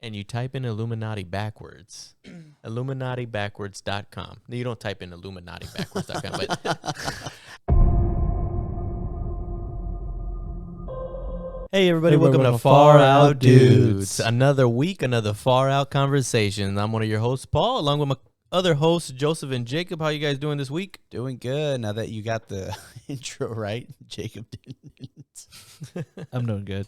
and you type in Illuminati backwards, illuminatibackwards.com. No, you don't type in illuminatibackwards.com, but... Hey everybody, welcome to Far Out Dudes. Another week, another Far Out conversation. I'm one of your hosts, Paul, along with my other hosts, Joseph and Jacob. How you guys doing this week? Doing good. Now that you got the intro right, Jacob didn't. I'm doing good.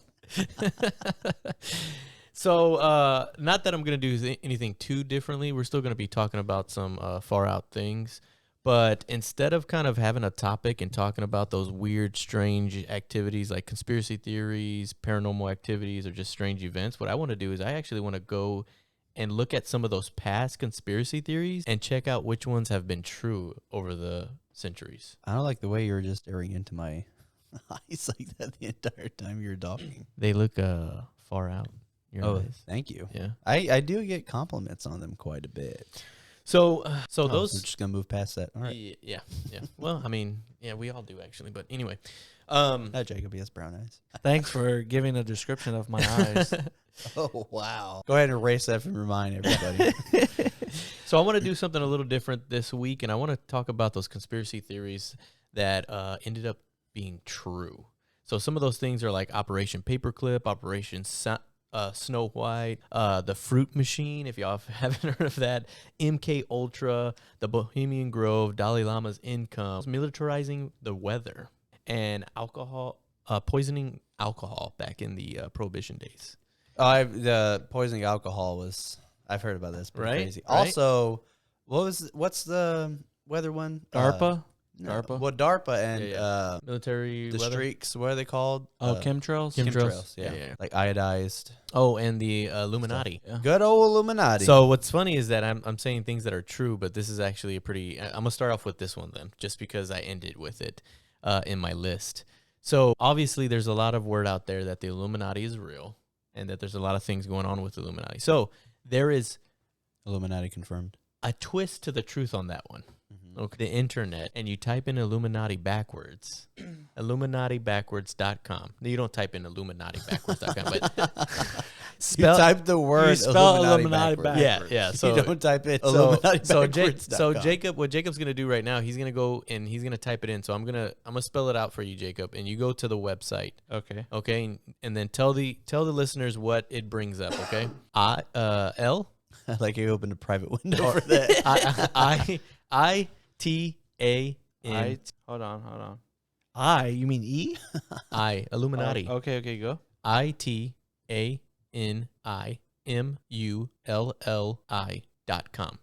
So, not that I'm going to do anything too differently. We're still going to be talking about some far out things. But instead of kind of having a topic and talking about those weird, strange activities like conspiracy theories, paranormal activities, or just strange events, what I want to do is I actually want to go and look at some of those past conspiracy theories and check out which ones have been true over the centuries. I don't like the way you were just staring into my eyes like that the entire time you were talking. They look far out. Your eyes. Thank you. Yeah, I do get compliments on them quite a bit. So We're just gonna move past that. All right. Yeah. Well, I mean, yeah, we all do actually. But anyway, Jacob, he has brown eyes. Thanks for giving a description of my eyes. Oh wow! Go ahead and erase that from your mind, everybody. So I want to do something a little different this week, and I want to talk about those conspiracy theories that ended up being true. So some of those things are like Operation Paperclip, Operation Snow White, the Fruit Machine, if y'all haven't heard of that, MK Ultra, the Bohemian Grove, Dalai Lama's income, militarizing the weather, and alcohol, poisoning alcohol back in the Prohibition days. The poisoning alcohol was. I've heard about this. Pretty crazy. Right? Also, what's the weather one? DARPA? DARPA. Well, DARPA and military the weather? streaks. What are they called? Chemtrails? Chemtrails. Yeah. Like iodized. Oh, and the Illuminati. Yeah. Good old Illuminati. So what's funny is that I'm saying things that are true, but this is actually a pretty... I'm going to start off with this one then, just because I ended with it in my list. So obviously there's a lot of word out there that the Illuminati is real and that there's a lot of things going on with the Illuminati. So there is... Illuminati confirmed. A twist to the truth on that one. Mm-hmm. Okay. The internet, and you type in Illuminati backwards, illuminatibackwards.com. No, you don't type in illuminatibackwards.com, but You type the word you spell Illuminati Illuminati backwards. Yeah. So you don't type it so Illuminatibackwards.com. Jacob, what Jacob's gonna do right now, he's gonna go and he's gonna type it in. So I'm gonna spell it out for you, Jacob, and you go to the website. Okay. And then tell the listeners what it brings up. Okay. L. Like you opened a private window for that. ITAN. Hold on. I? You mean E? Illuminati. Okay, go. ITANIMULLI.com.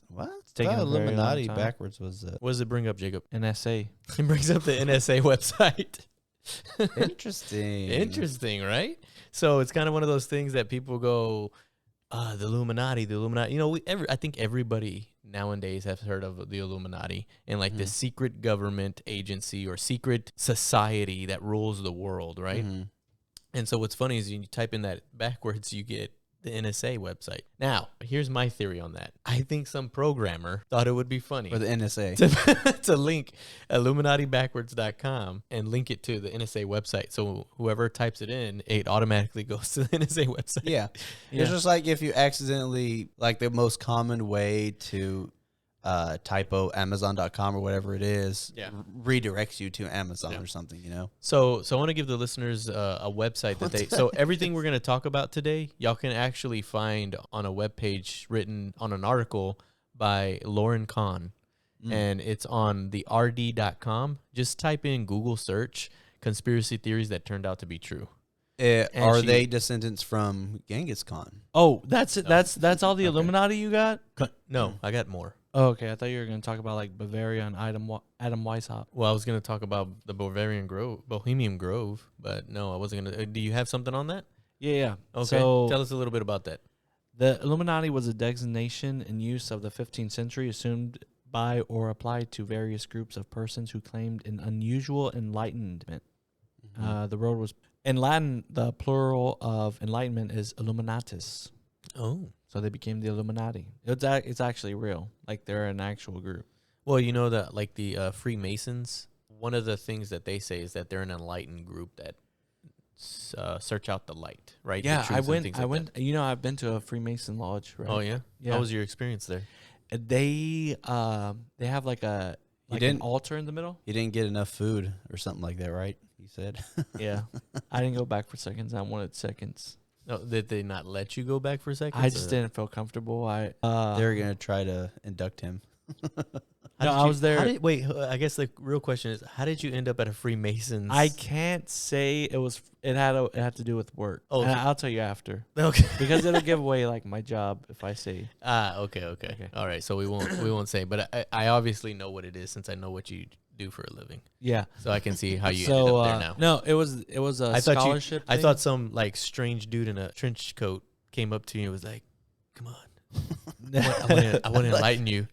What? taking a very Illuminati long time. backwards was What does it bring up, Jacob? NSA. It brings up the NSA website. interesting. Interesting, right? So it's kind of one of those things that people go, the Illuminati. You know, I think everybody nowadays has heard of the Illuminati and like the secret government agency or secret society that rules the world, right? Mm-hmm. And so what's funny is you type in that backwards, you get the NSA website. Now, here's my theory on that. I think some programmer thought it would be funny Or the NSA. to link illuminatibackwards.com and link it to the NSA website. So whoever types it in, it automatically goes to the NSA website. Yeah. It's just like if you accidentally, like the most common way to typo Amazon.com or whatever it is, redirects you to Amazon or something, you know? So I want to give the listeners a website that so everything we're going to talk about today, y'all can actually find on a webpage written on an article by Lauren Kahn. And it's on the rd.com. Just type in Google search conspiracy theories that turned out to be true. Are they descendants from Genghis Khan? Oh, that's all the Illuminati you got? No, I got more. Oh, okay. I thought you were going to talk about like Bavaria and Adam Weishaupt. Well, I was going to talk about the Bohemian Grove, but no, I wasn't going to. Do you have something on that? Yeah. Okay. So tell us a little bit about that. The Illuminati was a designation in use of the 15th century assumed by or applied to various groups of persons who claimed an unusual enlightenment. The road was... In Latin, the plural of enlightenment is illuminatus. Oh. So they became the Illuminati. It's actually real. Like, they're an actual group. Well, you know that, like the Freemasons, one of the things that they say is that they're an enlightened group that search out the light, right? The Yeah, I truth and went. things I like went. You know, I've been to a Freemason lodge. that. Right? Oh yeah? Yeah. How was your experience there? They have like an didn't- altar in the middle. You didn't get enough food or something like that, right? He said. Yeah, I didn't go back for seconds. I wanted seconds. No, did they not let you go back for seconds? I just didn't feel comfortable. They're gonna try to induct him. No, I was there. Wait, I guess the real question is, how did you end up at a Freemasons? I can't say it was. It had to do with work. Oh, And so- I'll tell you after Okay. because it'll give away like my job if I say. Okay. All right. So we won't say, but I obviously know what it is since I know what you do for a living. Yeah. So I can see how you ended up there now. No, it was a scholarship. I thing. thought some like strange dude in a trench coat came up to you and was like, "Come on, I want to enlighten you."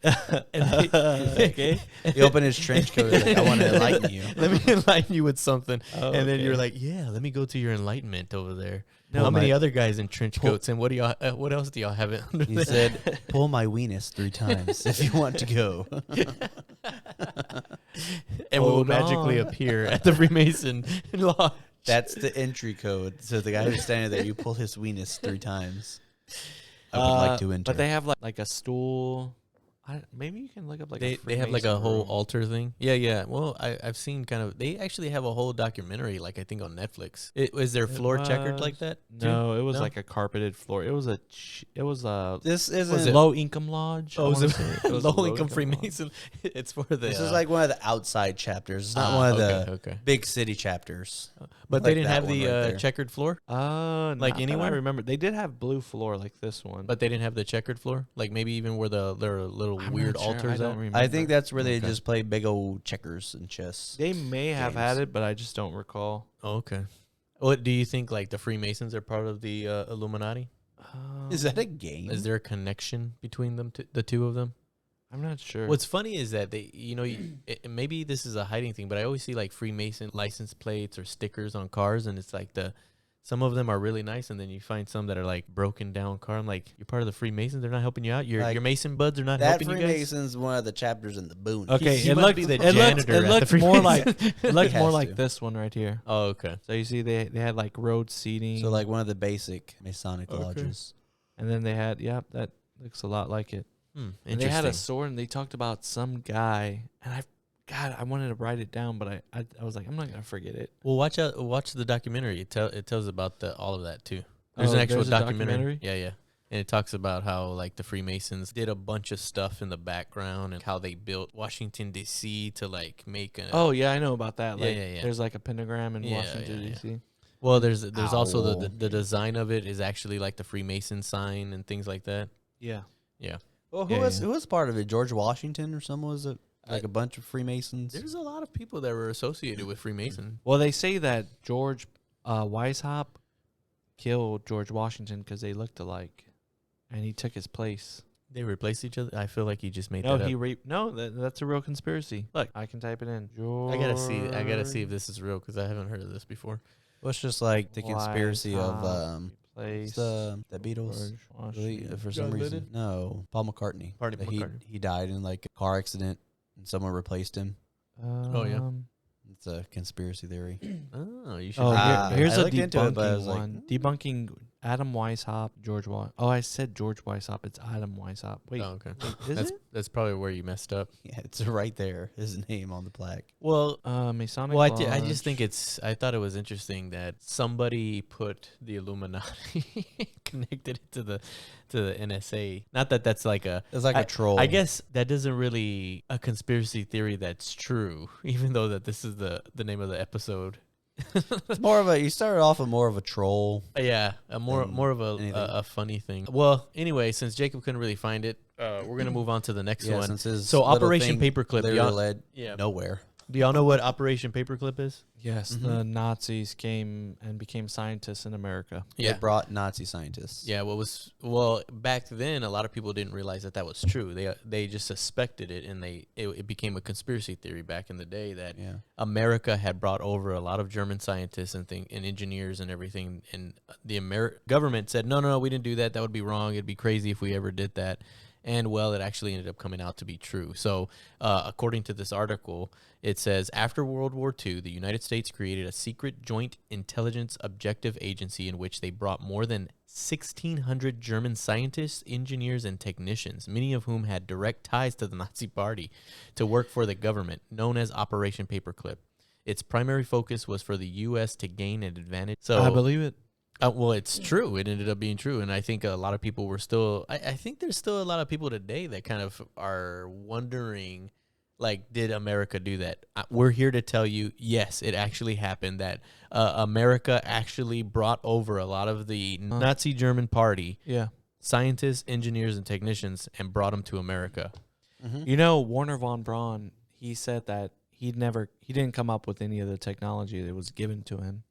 And Okay. He opened his trench coat. Like, I want to enlighten you. let me enlighten you with something. Oh, and then okay. you're like, "Yeah, let me go to your enlightenment over there." No, How many my- other guys in trench coats and what do y'all? What else do y'all have it under He there? said, "Pull my weenus 3 times if you want to go." And we will Hold magically on. appear at the Freemason lodge. That's the entry code. So the guy who's standing there, you pull his weenus 3 times. I would like to enter. But they have like a stool. Maybe you can look up like They have like a Freemason whole room. altar thing. Yeah. Well, I've seen kind of. They actually have a whole documentary, like I think on Netflix. Is their floor checkered like was- that? too? No, it was No? like a carpeted floor. It was a This Was isn't. it- low income lodge. I Oh, wanna is say. it It was a low income lodge. Freemason? It's for the. This is like one of the outside chapters. It's not one of the okay. big city chapters. But like they didn't that have one the right there. checkered floor. Like Like anywhere. anywhere? I remember they did have blue floor like this one. But they didn't have the checkered floor. Like maybe even where their little I'm weird not sure. altars I don't at. remember. I think that's where they Okay. just play big old checkers and chess. they may have games. had it, but I just don't recall. Oh, okay. What do you think? Like the Freemasons are part of the Illuminati? Is that a game? Is there a connection between them, the two of them? I'm not sure. What's funny is that they, maybe this is a hiding thing, but I always see like Freemason license plates or stickers on cars, and it's like some of them are really nice, and then you find some that are like broken down car. I'm like, you're part of the Freemasons. They're not helping you out. Your Mason buds are not that helping you guys. Freemason's one of the chapters in the Boone. Okay, He it must looked be the it looked, janitor it at the looked more like Freemason. it looked He more has like to. this one right here. Oh, okay. So you see they had like road seating. So like one of the basic Masonic Okay. lodges. And then they had that looks a lot like it. And they Interesting. had a sword and they talked about some guy and I wanted to write it down, but I was like, I'm not gonna forget it. Well, watch the documentary. It tells about all of that too. There's Oh, an actual there's a documentary. Yeah. And it talks about how like the Freemasons did a bunch of stuff in the background and how they built Washington D.C. to like make a. Oh yeah, I know about that. Yeah, Like yeah. there's like a pentagram in Yeah, Washington yeah. D.C. Well, there's also Owl. the design of it is actually like the Freemason sign and things like that. Yeah. Yeah. Well, Yeah, who was part of it? George Washington or someone was it? Like a bunch of Freemasons. There's a lot of people that were associated with Freemason. Well, they say that George Weishaupt killed George Washington because they looked alike, and he took his place. They replaced each other. I feel like he just made No, that up. he raped. No, that's a real conspiracy. Look, I can type it in. George I gotta see if this is real because I haven't heard of this before. Well, it's just like the conspiracy of place. the Beatles. George Really, Washington. for some John reason, Lennon? no, Paul McCartney. Paul That McCartney. He died in like a car accident and someone replaced him. Oh, yeah. It's a conspiracy theory. Oh, you should. Oh, here's I a looked into it, but I debunking was like, one. Debunking Adam Weishaupt, Oh, I said George Weishaupt. It's Adam Weishaupt. Wait, Oh, okay. is That's it? that's probably where you messed up. Yeah, it's right there. His name on the plaque. Well, Masonic well, Lodge. I just think I thought it was interesting that somebody put the Illuminati connected it to the NSA. Not that that's like a. It's like a troll. I guess that doesn't really a conspiracy theory that's true, even though that this is the name of the episode. It's more of a. You started off with more of a troll. Yeah, more than of anything. a funny thing. Well, anyway, since Jacob couldn't really find it, we're gonna move on to the next Yeah, one. since his So little Operation thing Paperclip, literally y'all- led Yeah. nowhere. Do y'all know what Operation Paperclip is? Yes, the Nazis came and became scientists in America. They brought Nazi scientists. Yeah, back then a lot of people didn't realize that was true. They just suspected it, and it became a conspiracy theory back in the day that America had brought over a lot of German scientists and engineers and everything, and the government said no, we didn't do that. That would be wrong. It'd be crazy if we ever did that. And, well, it actually ended up coming out to be true. So, according to this article, it says, after World War II, the United States created a secret joint intelligence objective agency in which they brought more than 1,600 German scientists, engineers, and technicians, many of whom had direct ties to the Nazi Party, to work for the government, known as Operation Paperclip. Its primary focus was for the U.S. to gain an advantage. So I believe it. Well, it's true. It ended up being true. And I think a lot of people were still, I think there's still a lot of people today that kind of are wondering, like, did America do that? We're here to tell you, yes, it actually happened, that America actually brought over a lot of the Nazi German Party scientists, engineers, and technicians and brought them to America. You know, Werner von Braun, he said that he didn't come up with any of the technology that was given to him.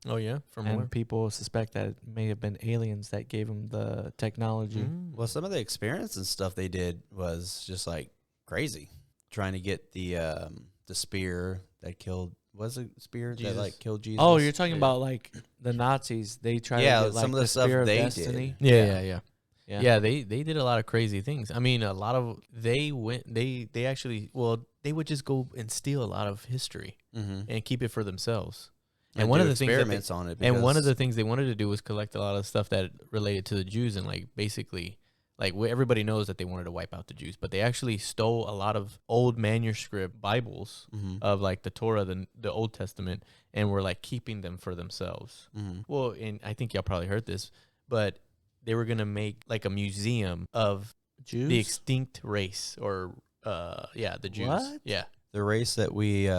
Oh, yeah? From and where? people suspect that it may have been aliens that gave him the technology. Well, some of the experiments and stuff they did was just like crazy. Trying to get the spear that killed, was it spear Jesus. that like killed Jesus? Oh, you're talking about like the Nazis. They tried to get like some of the stuff spear of they destiny. Yeah. Yeah, they did a lot of crazy things. I mean, a lot of they actually, well, they would just go and steal a lot of history and keep it for themselves. And one of the experiments on it. And one of the things they wanted to do was collect a lot of stuff that related to the Jews, and like basically, like everybody knows that they wanted to wipe out the Jews, but they actually stole a lot of old manuscript Bibles of like the Torah, the Old Testament, and were like keeping them for themselves. Well, and I think y'all probably heard this, but they were gonna make like a museum of Jews? the extinct race, or the Jews. What? Yeah, the race that we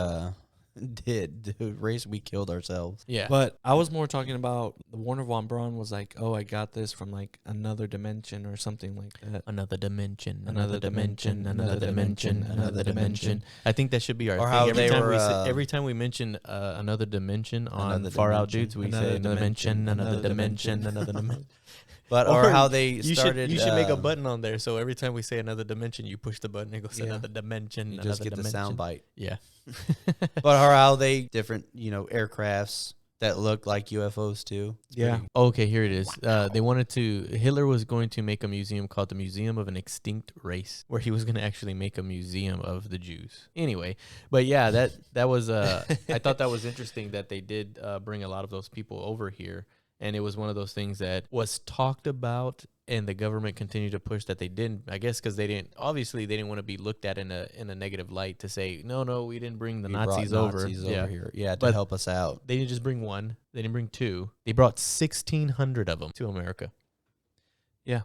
the race we killed ourselves. yeah. But I was more talking about the Werner von Braun was like, oh, I got this from like another dimension or something like that. Another dimension, Another dimension, another dimension, another dimension. I think that should be our Or thing. how Every they time were, we say, every time we mention another dimension on Another Far Out Dimension. Dudes, we Another say another dimension, dimension, another another dimension, dimension. another dimension. But or how they started. You should make a button on there, so every time we say another dimension, you push the button, it goes another dimension. You another just get the dimension. sound bite. Yeah. But how they different aircrafts that look like UFOs too. It's Yeah. pretty- Okay, here it is. They wanted to. Hitler was going to make a museum called the Museum of an Extinct Race, where he was going to actually make a museum of the Jews. Anyway, but yeah, that was. I thought that was interesting that they did bring a lot of those people over here, and it was one of those things that was talked about, and the government continued to push that they didn't. I guess because they didn't want to be looked at in a negative light to say no, we didn't bring the We brought Nazis over here. Yeah, to But- help us out. They didn't just bring one. They didn't bring two. They brought 1,600 of them to America. Yeah.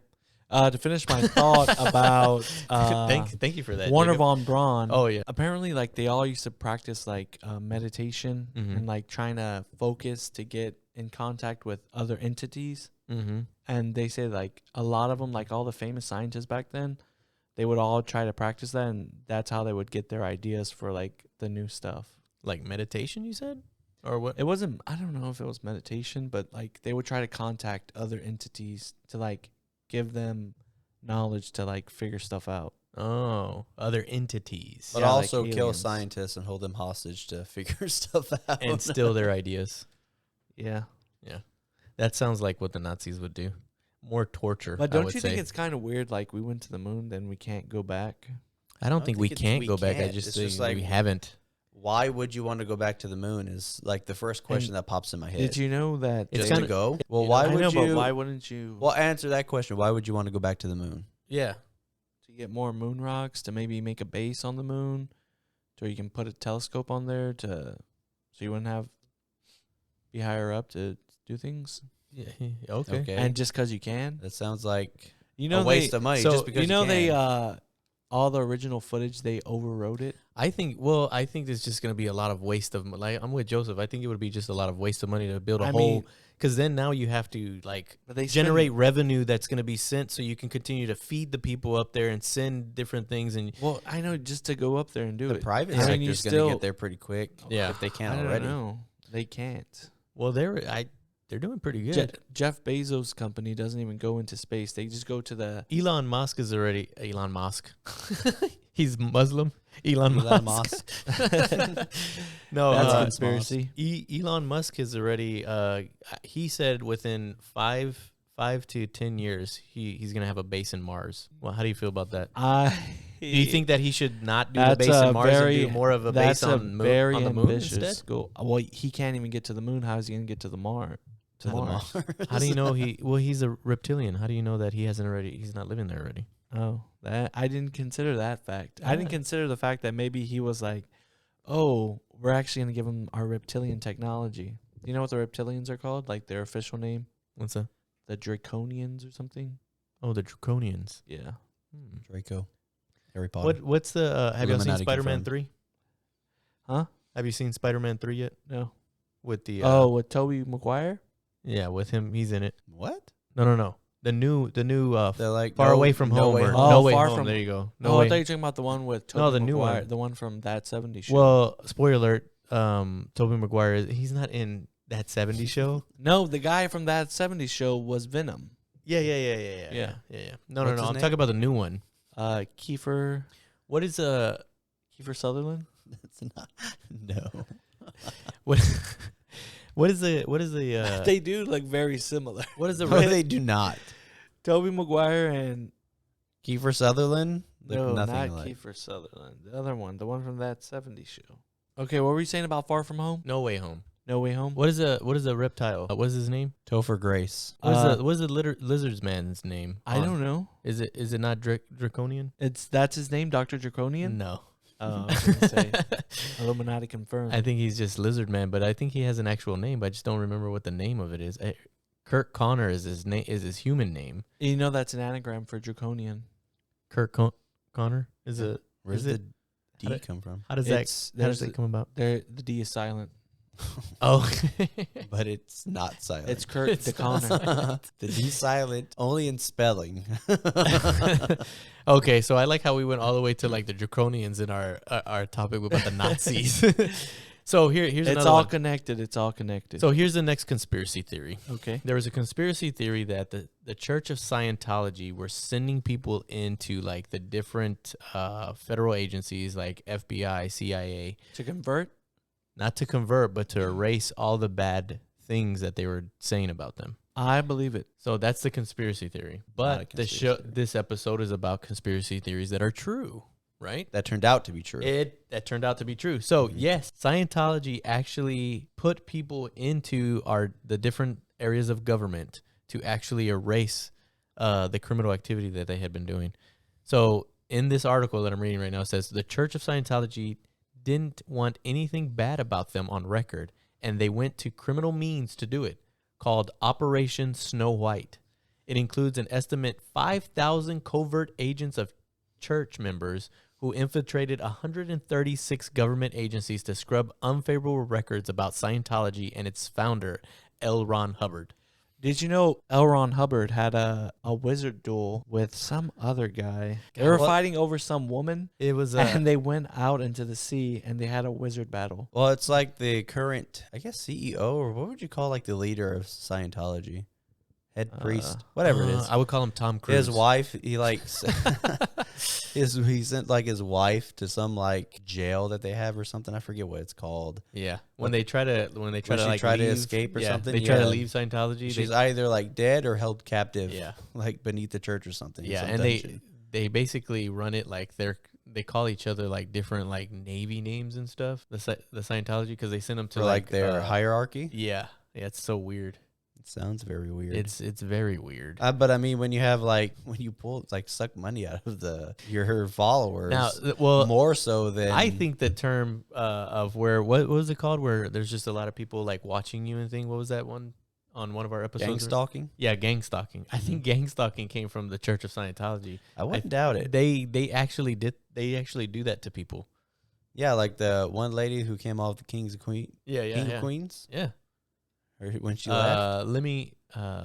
To finish my thought about Thank you for that. Werner Jacob. von Braun. Oh, yeah. Apparently, like they all used to practice like meditation and like trying to focus to get in contact with other entities. Mm-hmm. And they say like a lot of them, like all the famous scientists back then, they would all try to practice that, and that's how they would get their ideas for like the new stuff. Like meditation, you said? Or what? It wasn't, I don't know if it was meditation, but like they would try to contact other entities to like give them knowledge to like figure stuff out. Oh, other entities. But Yeah, like also kill aliens. scientists and hold them hostage to figure stuff out. And steal their ideas. Yeah. Yeah. That sounds like what the Nazis would do. More torture. But I don't would you say. think it's kind of weird? Like we went to the moon, then we can't go back. I don't think we it's can't go back. I can't. just It's think just like we haven't. Why would you want to go back to the moon? Is like the first question that pops in my head. Did you know that? It's Just kinda- to go? Well, Yeah, why I would know, you? but why wouldn't you? Well, answer that question. Why would you want to go back to the moon? Yeah. To get more moon rocks, to maybe make a base on the moon, so you can put a telescope on there so you wouldn't be higher up to do things. Yeah. Okay. Okay. And just because you can, That sounds like you know, a waste of money. so just because you know, they can. all the original footage they overwrote it. I think there's just going to be a lot of waste of, like, I'm with Joseph. I think it would be just a lot of waste of money to build a I whole, mean- because then now you have to, like, But they generate revenue that's going to be sent so you can continue to feed the people up there and send different things. And Well, I know, just to go up there and do the it. private I mean, sector you is going still- to get there pretty quick. Yeah. if they I can't don't already. know. They can't. well, they're doing pretty good. Jeff Bezos' company doesn't even go into space. They just go to the. Elon Musk is already Elon Musk. He's Muslim. Elon Musk. No, That's Elon conspiracy. Elon Musk is already. He said within 5 to 10 years, he's gonna have a base in Mars. Well, how do you feel about that? Do Do you think that he should not do the base in Mars and do more of a base on the moon instead? goal. Well, he can't even get to the moon. How is he going to get to the Mars? To the Mars. How do you know he? Well, he's a reptilian. How do you know that he's not living there already? Oh, that I didn't consider that fact. I didn't consider the fact that maybe he was like, oh, we're actually going to give him our reptilian technology. Do you know what the reptilians are called? Like their official name? What's that? The Draconians or something? Oh, the Draconians. Yeah. Draco. Harry Potter. What's the? Have you seen Illuminati Spider-Man confirmed. 3? Huh? Have you seen Spider-Man 3 yet? No. With the with Tobey Maguire? yeah, with him, he's in it. What? No. The new They're like Far Away from Home. Way Or Home. No Way Far Home. From- There you go. I thought you were talking about the one with Tobey No, the new Maguire, one. the one from That 70s Show. Well, spoiler alert. Tobey Maguire, he's not in That 70s Show. No, the guy from That 70s Show was Venom. Yeah. Yeah. No. What's his I'm name? talking about the new one. Kiefer What is Kiefer Sutherland? That's not. No. what is the They do look very similar. what is the No, they do not. Tobey Maguire and Kiefer Sutherland? Look no, nothing not alike. Kiefer Sutherland. The other one, the one from That 70s Show. Okay, what were you saying about Far From Home? No Way Home? No Way Home? What is the reptile? What is his name? Topher Grace. What is the lizard's man's name? I don't know. Is it not Draconian? That's his name, Dr. Draconian? No. Oh, I was gonna say Illuminati confirmed. I think he's just Lizard Man, but I think he has an actual name. But I just don't remember what the name of it is. Kirk Connor is his name. Is his human name? You know that's an anagram for Draconian. Kirk Connor is a. Where's is the how D do- come from? How does There's that come about? the D is silent. Oh, But it's not silent. It's Kirk It's DeConnor. The D silent only in spelling. okay. So I like how we went all the way to like the Draconians in our topic about the Nazis. So here's It's another all one. connected. It's all connected. So here's the next conspiracy theory. okay. There was a conspiracy theory that the Church of Scientology were sending people into like the different federal agencies like FBI, CIA, To convert? not to convert, but to erase all the bad things that they were saying about them. I believe it. So that's the conspiracy theory. Not a But conspiracy theory. this episode is about conspiracy theories that are true, right? That turned out to be true. That turned out to be true. So yes, Scientology actually put people into the different areas of government to actually erase the criminal activity that they had been doing. So in this article that I'm reading right now, it says the Church of Scientology didn't want anything bad about them on record, and they went to criminal means to do it, called Operation Snow White. It includes an estimate 5,000 covert agents of church members who infiltrated 136 government agencies to scrub unfavorable records about Scientology and its founder, L. Ron Hubbard. Did you know L. Ron Hubbard had a wizard duel with some other guy? They were What? fighting over some woman, It was and they went out into the sea, and they had a wizard battle. Well, it's like the current, I guess, CEO, or what would you call like the leader of Scientology? Head priest? Whatever it is. I would call him Tom Cruise. His wife, he like, he sent like his wife to some like jail that they have or something. I forget what it's called. Yeah, when they try to When she like tried to leave- escape or yeah, something, they try yeah. to leave Scientology. She's either like dead or held captive. Yeah. Like beneath the church or something. Yeah, some and dungeon. they basically run it like they call each other like different like Navy names and stuff. The Scientology, because they send them to for like their hierarchy. Yeah, it's so weird. It sounds very weird. It's very weird. But I mean, when you have like when you pull like suck money out of your followers, Now, well, more so than I think the term of where what was it called? Where there's just a lot of people like watching you and thing. What was that one on one of our episodes? gang stalking. Yeah, gang stalking. I think gang stalking came from the Church of Scientology. I wouldn't doubt it. They actually do that to people. Yeah, like the one lady who came off the King of Queens. Yeah. Or when she left. Lemmy,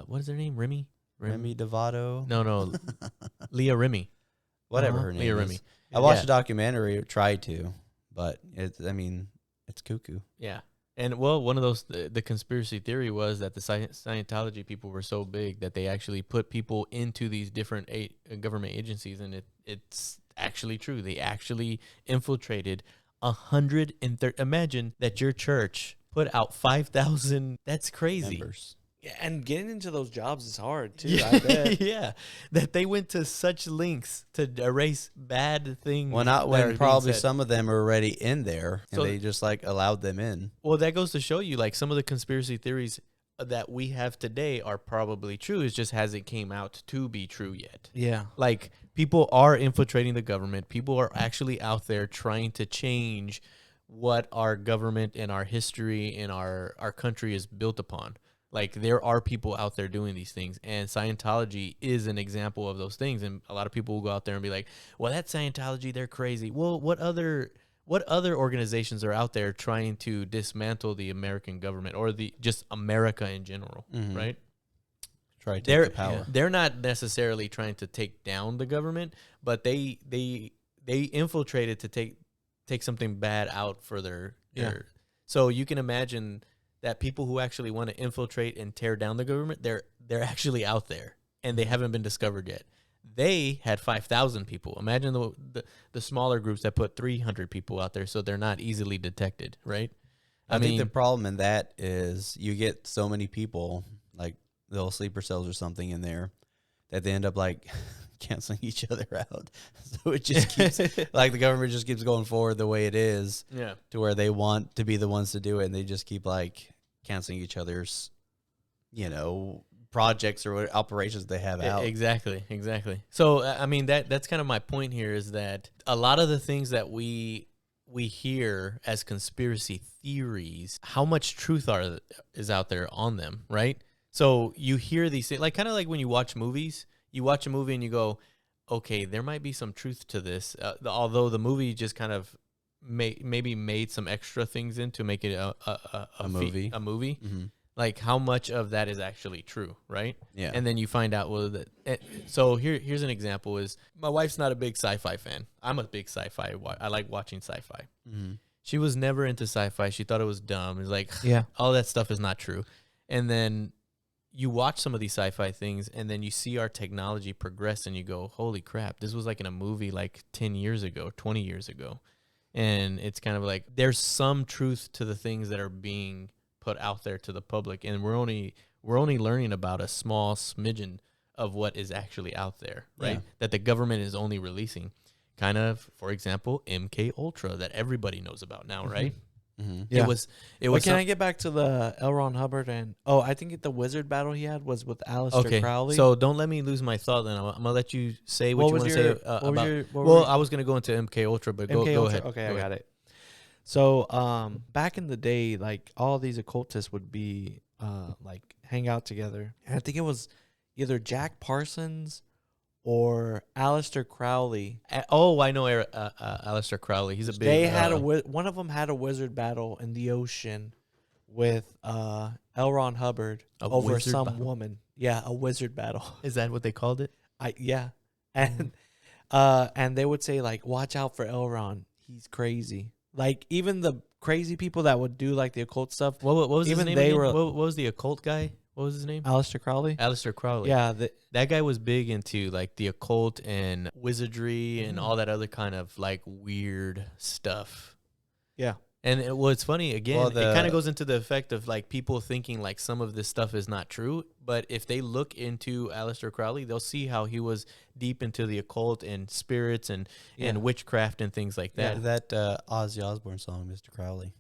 what is her name? Remy? Remy Devato. No. Leah Remy. Whatever her name Leah is. Remy. I watched Yeah. a documentary, or tried to, but it's cuckoo. Yeah. And well, one of those, the conspiracy theory was that the Scientology people were so big that they actually put people into these different government agencies, and it's actually true. They actually infiltrated 130. Imagine that your church put out 5,000. That's crazy. Members. Yeah, and getting into those jobs is hard too. I bet. Yeah, that they went to such lengths to erase bad things. Well, not that are when being probably said. some of them are already in there, and So- they just like allowed them in. Well, that goes to show you, like, some of the conspiracy theories that we have today are probably true. It just hasn't came out to be true yet. Yeah. Like, people are infiltrating the government. People are actually out there trying to change what our government and our history and our country is built upon. Like, there are people out there doing these things, and Scientology is an example of those things. And a lot of people will go out there and be like, well, that's Scientology, they're crazy. Well, what other organizations are out there trying to dismantle the American government or the just America in general, right? Try to take the power. They're not necessarily trying to take down the government, but they infiltrated to take something bad out for their. So you can imagine that people who actually want to infiltrate and tear down the government, they're actually out there and they haven't been discovered yet. They had 5,000 people. Imagine the smaller groups that put 300 people out there, so they're not easily detected, right? I think the problem in that is you get so many people, like little sleeper cells or something in there, that they end up like canceling each other out. So it just keeps like the government just keeps going forward the way it is, to where they want to be the ones to do it, and they just keep like canceling each other's, projects or operations they have out. Exactly. So I mean that's kind of my point here, is that a lot of the things that we hear as conspiracy theories, how much truth is out there on them, right? So you hear these things, like kind of like when you watch movies. You watch a movie and you go, okay, there might be some truth to this, although the movie just kind of maybe made some extra things in to make it a movie. Mm-hmm. Like, how much of that is actually true, right? Yeah. And then you find out, so here's an example is, my wife's not a big sci-fi fan. I'm a big sci-fi. I like watching sci-fi. Mm-hmm. She was never into sci-fi. She thought it was dumb. It's like, all that stuff is not true. And then you watch some of these sci-fi things, and then you see our technology progress, and you go, holy crap, this was like in a movie like 10 years ago, 20 years ago. And it's kind of like, there's some truth to the things that are being put out there to the public, and we're only learning about a small smidgen of what is actually out there, right? That the government is only releasing. Kind of, for example, MK Ultra that everybody knows about now, right? Mm-hmm. Yeah. It was. Can I get back to the L. Ron Hubbard and I think the wizard battle he had was with Aleister Crowley. So don't let me lose my thought. Then I'm gonna let you say what you want to say about. I was gonna go into MK Ultra, but go ahead. Okay, I got it. So back in the day, like all these occultists would be like hang out together, and I think it was either Jack Parsons or Aleister Crowley. I know Aleister Crowley. He's a big. They had one of them had a wizard battle in the ocean with L. Ron Hubbard over some woman. Yeah, a wizard battle. Is that what they called it? And they would say like, watch out for L. Ron. He's crazy. Like even the crazy people that would do like the occult stuff. What was even his name? They again? were. What was the occult guy? What was his name? Aleister Crowley. Aleister Crowley. Yeah, that guy was big into like the occult and wizardry and all that other kind of like weird stuff. Yeah. And it's funny, again, it kind of goes into the effect of like people thinking like some of this stuff is not true. But if they look into Aleister Crowley, they'll see how he was deep into the occult and spirits and witchcraft and things like that. Yeah, that Ozzy Osbourne song, Mr. Crowley.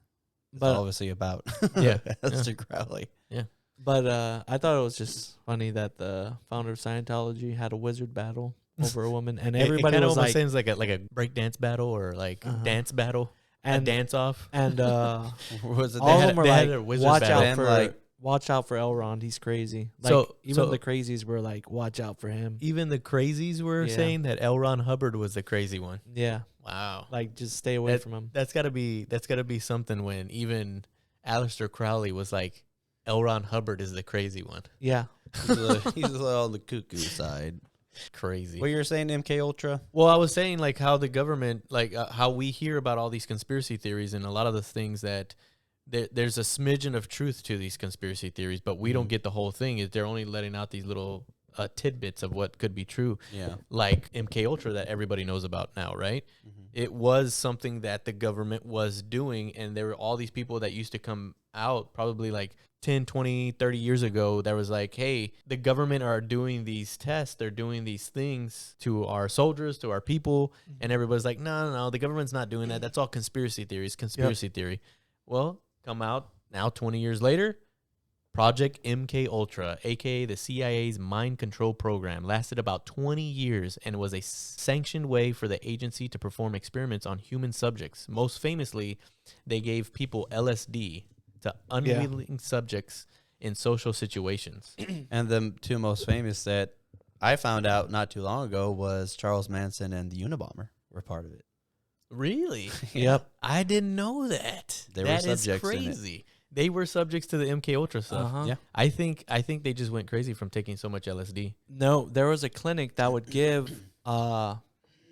It's obviously about Aleister Crowley. Yeah. But I thought it was just funny that the founder of Scientology had a wizard battle over a woman, and everybody it was almost like, seems like a break dance battle or like dance battle, and a dance off. And was it? All of them were like, watch out for L. Ron, he's crazy. Like, so even the crazies were like, watch out for him. Even the crazies were saying that L. Ron Hubbard was the crazy one. Yeah. Wow. Like, just stay away from him. That's gotta be something when even Aleister Crowley was like, L. Ron Hubbard is the crazy one. Yeah. He's a little on the cuckoo side. Crazy. What you were saying, MK Ultra? Well, I was saying like how the government, like how we hear about all these conspiracy theories and a lot of the things that there's a smidgen of truth to these conspiracy theories, but we don't get the whole thing. They're only letting out these little tidbits of what could be true. Yeah. Like MK Ultra that everybody knows about now, right? Mm-hmm. It was something that the government was doing, and there were all these people that used to come out probably like 10, 20, 30 years ago that was like, hey, the government are doing these tests, they're doing these things to our soldiers, to our people, and everybody's like, no, the government's not doing that. That's all conspiracy theories, conspiracy theory. Well, come out now 20 years later, Project MK Ultra, aka the CIA's mind control program, lasted about 20 years and was a sanctioned way for the agency to perform experiments on human subjects. Most famously, they gave people LSD to unwilling subjects in social situations. And the two most famous that I found out not too long ago was Charles Manson and the Unabomber were part of it. Really? Yep. I didn't know that. They were That is subjects in it. crazy. They were subjects to the MK Ultra stuff. Uh-huh. Yeah. I think they just went crazy from taking so much LSD. No, there was a clinic that would give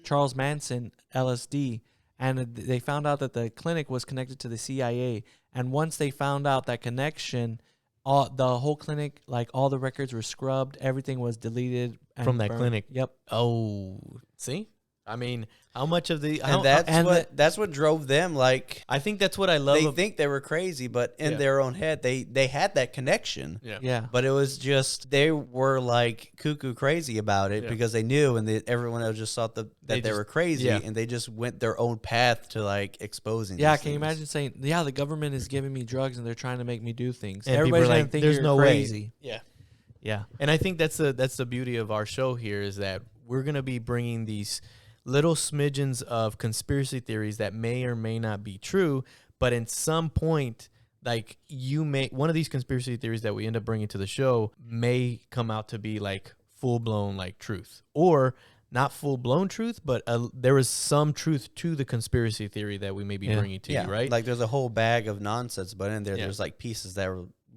Charles Manson LSD, and they found out that the clinic was connected to the CIA. And once they found out that connection, the whole clinic, like all the records were scrubbed, everything was deleted and From that burned. clinic. Yep. Oh, see? I mean, how much of the... And that's what drove them. Like, I think that's what I love. they think they were crazy, but in their own head, they had that connection. Yeah. But it was just, they were like cuckoo crazy about it because they knew, and everyone else just thought that they were crazy, and they just went their own path to like exposing. Yeah, these can you things. imagine saying, yeah, the government is giving me drugs and they're trying to make me do things. And Everybody's people are going like, to think there's you're no crazy. way. Yeah. And I think that's the beauty of our show here is that we're going to be bringing these little smidgens of conspiracy theories that may or may not be true, but in some point, like one of these conspiracy theories that we end up bringing to the show may come out to be like full-blown like truth, or not full-blown truth, but there is some truth to the conspiracy theory that we may be bringing to you, right? Like there's a whole bag of nonsense, but in there, there's like pieces that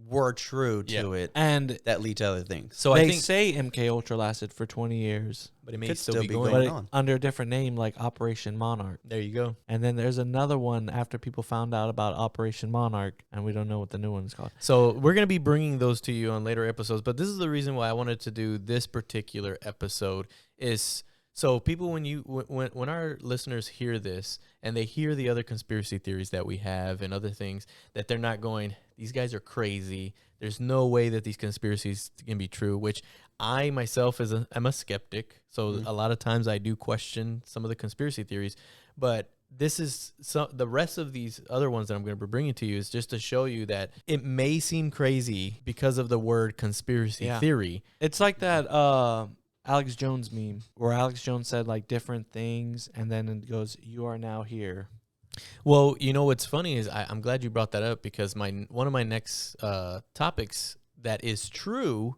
were true to it And that lead to other things. So they I think, say MK Ultra lasted for 20 years, but it may could still be going going. but on. under a different name like Operation Monarch. There you go. And then there's another one after people found out about Operation Monarch, and we don't know what the new one is called. So we're going to be bringing those to you on later episodes, but this is the reason why I wanted to do this particular episode is so people, when our listeners hear this and they hear the other conspiracy theories that we have and other things, that they're not going, these guys are crazy. There's no way that these conspiracies can be true, which I myself am a skeptic. So a lot of times I do question some of the conspiracy theories, but this is the rest of these other ones that I'm going to be bringing to you is just to show you that it may seem crazy because of the word conspiracy theory. It's like that Alex Jones meme where Alex Jones said like different things, and then it goes, "You are now here." Well, you know what's funny is I'm glad you brought that up because one of my next topics that is true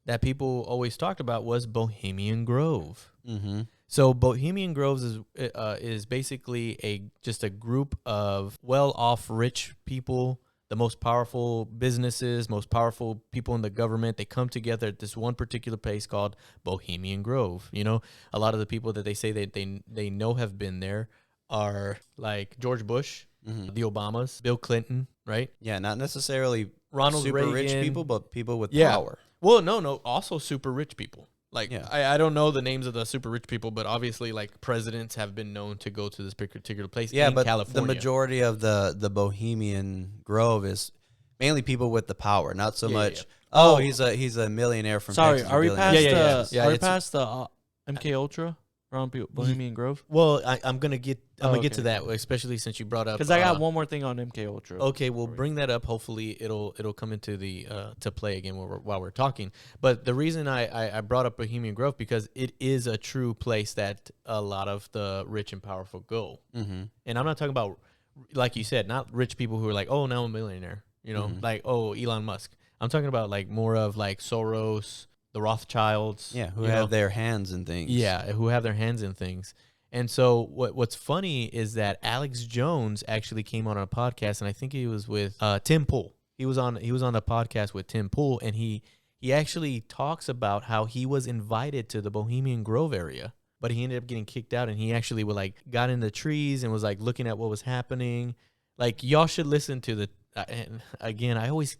that people always talked about was Bohemian Grove. Mm-hmm. So Bohemian Groves is basically just a group of well-off rich people, the most powerful businesses, most powerful people in the government. They come together at this one particular place called Bohemian Grove. You know, a lot of the people that they say that they know have been there are like George Bush, the Obamas, Bill Clinton, right? Yeah, not necessarily Ronald super Reagan. rich people, but people with Yeah. power. Well, no, also super rich people. Like, Yeah. I don't know the names of the super rich people, but obviously, like, presidents have been known to go to this particular place Yeah, in but California. the majority of the Bohemian Grove is mainly people with the power, not so much. yeah. Oh, Oh. he's a millionaire from Sorry, Texas. are we billionaire." past Yeah, are we it's- past the MK Ultra around Bohemian Grove? Well, I'm gonna get Oh, get to okay. that, especially since you brought up. Because I got one more thing on MK Ultra. Okay, we'll bring that up. Hopefully, it'll come into the to play again while we're talking. But the reason I brought up Bohemian Grove because it is a true place that a lot of the rich and powerful go. Mm-hmm. And I'm not talking about, like you said, not rich people who are like, oh, now I'm a millionaire. You know, like, oh, Elon Musk. I'm talking about like more of like Soros, the Rothschilds. Yeah, who you have know? their hands in things. Yeah, who have their hands in things. And so what's funny is that Alex Jones actually came on a podcast, and I think he was with Tim Pool. He was on a podcast with Tim Pool, and he actually talks about how he was invited to the Bohemian Grove area, but he ended up getting kicked out, and he actually got in the trees and was like looking at what was happening. Like, y'all should listen to and again, I always,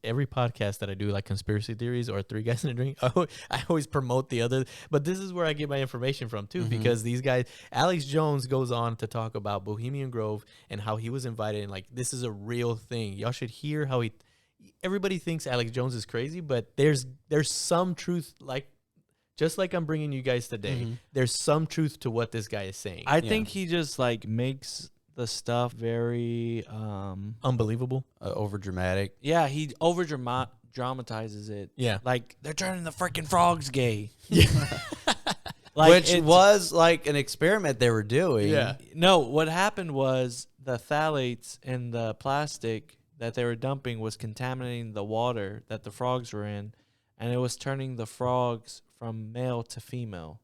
every podcast that I do, like conspiracy theories or Three Guys in a Drink, I always promote the other. But this is where I get my information from too, because these guys, Alex Jones goes on to talk about Bohemian Grove and how he was invited, and like this is a real thing. Y'all should hear how everybody thinks Alex Jones is crazy, but there's some truth, like just like I'm bringing you guys today. There's some truth to what this guy is saying. I think he just like makes the stuff very Unbelievable. Over dramatic. yeah, he over dramatizes it. Yeah. Like they're turning the freaking frogs gay. Which was like an experiment they were doing. Yeah. No, what happened was the phthalates in the plastic that they were dumping was contaminating the water that the frogs were in, and it was turning the frogs from male to female.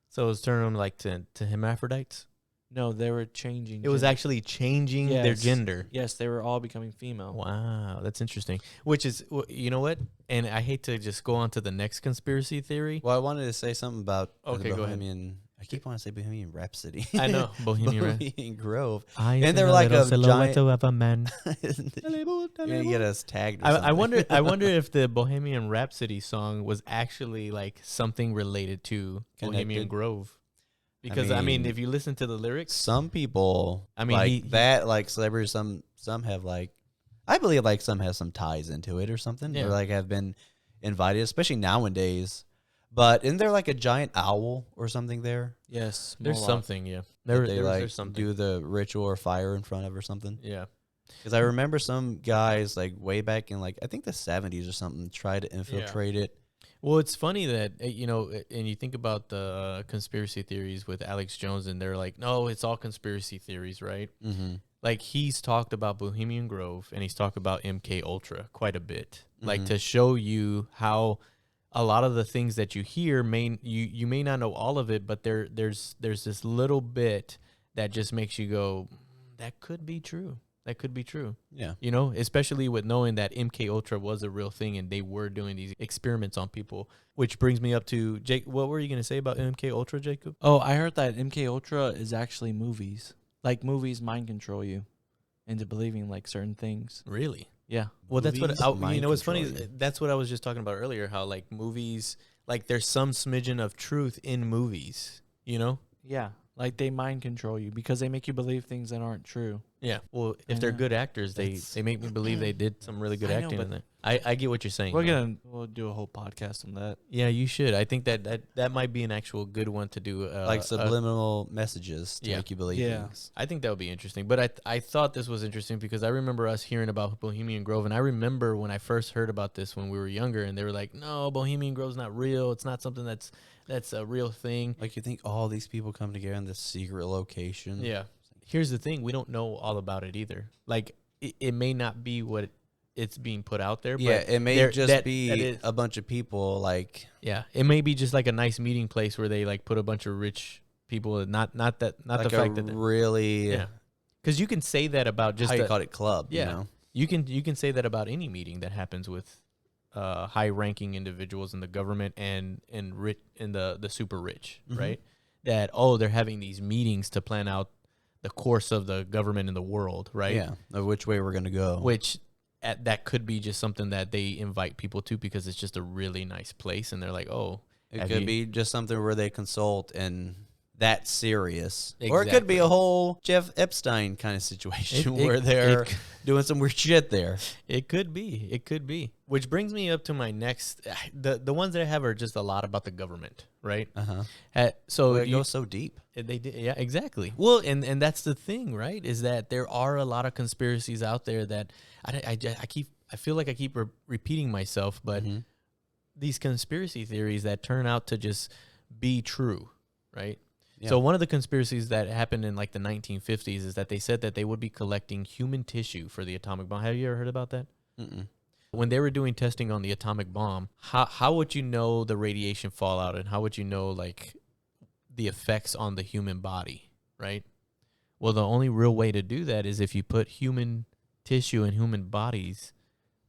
So it was turning them like to hermaphrodites. No, they were changing. It was gender. actually changing their gender. Yes, they were all becoming female. Wow, that's interesting. Which is, you know what? And I hate to just go on to the next conspiracy theory. Well, I wanted to say something about Okay, the go ahead. Bohemian. I keep wanting to say Bohemian Rhapsody. I know, Bohemian Rhapsody. Bohemian Grove. And And they're like a giant. of a man. You're gonna get us tagged. Or something. I wonder if the Bohemian Rhapsody song was actually like something related to Bohemian Connected. Grove. Because I mean, mean, if you listen to the lyrics, Some people, I mean, like that, like celebrities. Some have like, I believe like some have some ties into it or something, Yeah. or like have been invited, especially nowadays. But isn't there like a giant owl or something there? Yes, there's Moloch. something, yeah. That they like There's something. do the ritual or fire in front of or something. Yeah. Because I remember some guys like way back in like I think the 70s or something tried to infiltrate it. Well, it's funny that, and you think about the conspiracy theories with Alex Jones, and they're like, no, it's all conspiracy theories, right? Mm-hmm. Like, he's talked about Bohemian Grove, and he's talked about MK Ultra quite a bit, like Mhm. to show you how a lot of the things that you hear you may not know all of it, but there's this little bit that just makes you go, that could be true. That could be true. Yeah. You know, especially with knowing that MK Ultra was a real thing and they were doing these experiments on people, which brings me up to Jake. What were you going to say about MK Ultra, Jacob? Oh, I heard that MK Ultra is actually movies. Like movies mind control you into believing like certain things. Really? Yeah. Well, that's what Movies you know. What's funny mind is control that's what I was just talking about earlier. How like movies, like there's some smidgen of truth in movies. You know? Yeah. Like they mind control you because they make you believe things that aren't true. Yeah. Well, I if they're know. good actors, they That's- make me believe they did some really good I know, acting in but- there. I get what you're saying. We'll do a whole podcast on that. Yeah, you should. I think that might be an actual good one to do. Like subliminal messages to yeah. make you believe Yeah. things. I think that would be interesting. But I thought this was interesting because I remember us hearing about Bohemian Grove, and I remember when I first heard about this when we were younger, and they were like, "No, Bohemian Grove's not real. It's not something that's a real thing." Like you think all these people come together in this secret location. Yeah. Here's the thing: we don't know all about it either. Like it may not be what it's being put out there. Yeah, but it may there- just that be is- a bunch of people like Yeah, it may be just like a nice meeting place where they like put a bunch of rich people. Not like the a fact that really yeah, because you can say that about just how you a- call it club. Yeah. You know? You can say that about any meeting that happens with high-ranking individuals in the government and the super rich, Mhm. right? That they're having these meetings to plan out the course of the government in the world, right? Yeah, of which way we're gonna go. Which that could be just something that they invite people to because it's just a really nice place, and they're like, It have could you- be just something where they consult and that's serious. Or it could be Exactly. a whole Jeff Epstein kind of situation It- where it- they're it- doing some weird shit there. It could be. It could be. Which brings me up to my next. The ones that I have are just a lot about the government, right? Uh-huh. So It you- goes so deep. they did, yeah, exactly. Well, and that's the thing, right? Is that there are a lot of conspiracies out there that I feel like I keep repeating myself, but Mhm. these conspiracy theories that turn out to just be true, right? Yeah. So one of the conspiracies that happened in like the 1950s is that they said that they would be collecting human tissue for the atomic bomb. Have you ever heard about that? Mm-mm. When they were doing testing on the atomic bomb, how would you know the radiation fallout, and how would you know like the effects on the human body, right? Well, the only real way to do that is if you put human tissue and human bodies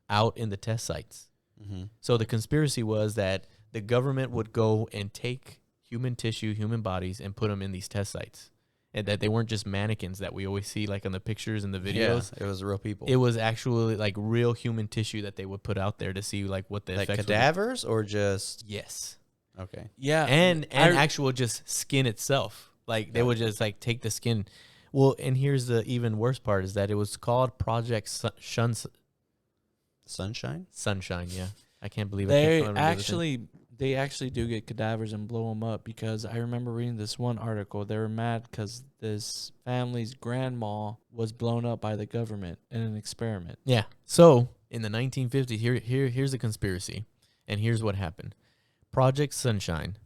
out in the test sites. Mhm. So the conspiracy was that the government would go and take human tissue, human bodies, and put them in these test sites. and that they weren't just mannequins that we always see like on the pictures and the videos. Yeah, it was real people. It was actually like real human tissue that they would put out there to see like what the like effects cadavers or just Yes. okay. Yeah, And actual just skin itself. Like they would just like take the skin. Well, and here's the even worse part is that it was called Project Sunshine. Sunshine. Yeah, I can't believe I can't remember they actually do get cadavers and blow them up, because I remember reading this one article. They were mad because this family's grandma was blown up by the government in an experiment. Yeah. So in the 1950s, here's a conspiracy, and here's what happened. Project Sunshine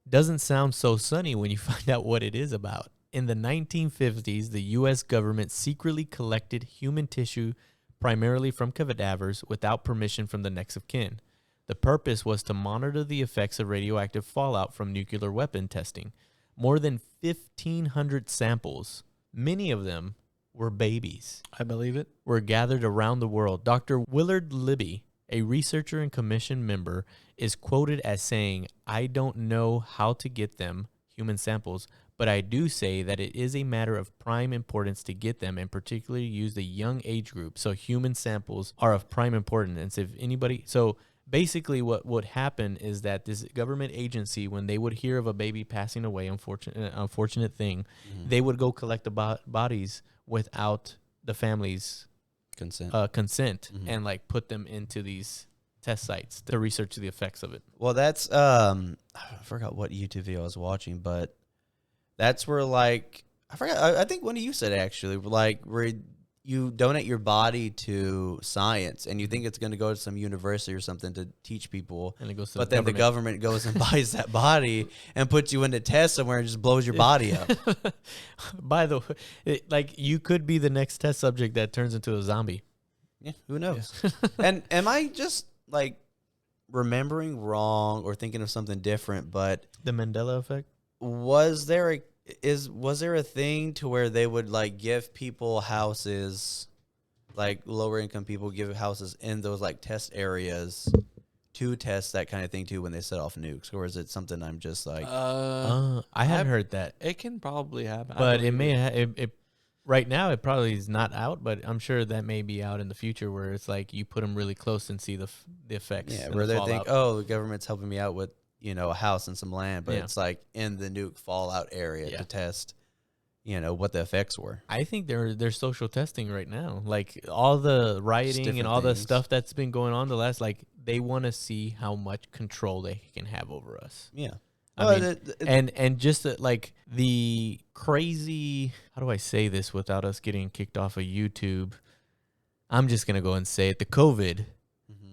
doesn't sound so sunny when you find out what it is about. In the 1950s, the U.S. government secretly collected human tissue primarily from cadavers without permission from the next of kin. The purpose was to monitor the effects of radioactive fallout from nuclear weapon testing. More than 1,500 samples, many of them were babies, I believe it. were gathered around the world. Dr. Willard Libby, a researcher and commission member, is quoted as saying, "I don't know how to get them, human samples, but I do say that it is a matter of prime importance to get them, and particularly use the young age group. So human samples are of prime importance. If anybody, so basically what would happen is that this government agency, when they would hear of a baby passing away, unfortunate thing, they would go collect the bodies without the family's Consent. consent and like put them into these test sites to research the effects of it. Well, that's I forgot what YouTube video I was watching, but that's where like I forgot. I think one of you said actually, like where you donate your body to science, and you think it's going to go to some university or something to teach people, And it goes to but the then the government goes and buys that body and puts you into test somewhere and just blows your body up. By the way, like you could be the next test subject that turns into a zombie. Yeah, who knows? And am I just like remembering wrong or thinking of something different? But The Mandela Effect. was there a thing to where they would like give people houses, like lower income people give houses in those like test areas to test that kind of thing too when they set off nukes? Or is it something I'm just like I hadn't heard that, It can probably happen, but it may it right now it probably is not out, but I'm sure that may be out in the future where it's like you put them really close and see the effects. yeah, and where the they fallout. think, oh, the government's helping me out with, you know, a house and some land, but Yeah. it's like in the nuke fallout area Yeah. to test, you know, what the effects were. I think they're social testing right now. Like all the rioting and different all the things. stuff that's been going on the last, like they want to see how much control they can have over us. Yeah. I mean, and just like the crazy, how do I say this without us getting kicked off of YouTube? I'm just gonna go and say it. The COVID,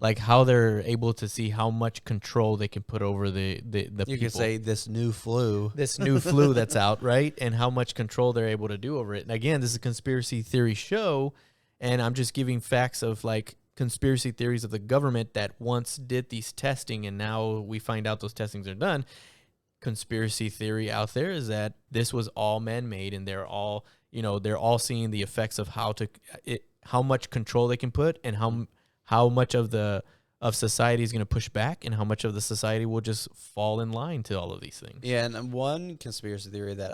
like how they're able to see how much control they can put over the you people. could say this new flu. This new flu that's out, right? And how much control they're able to do over it. And again, this is a conspiracy theory show, and I'm just giving facts of like conspiracy theories of the government that once did these testing, and now we find out those testings are done. Conspiracy theory out there is that this was all man-made, and they're all, you know, they're all seeing the effects of how much control they can put, and how much of society is going to push back, and how much of the society will just fall in line to all of these things. Yeah, and one conspiracy theory that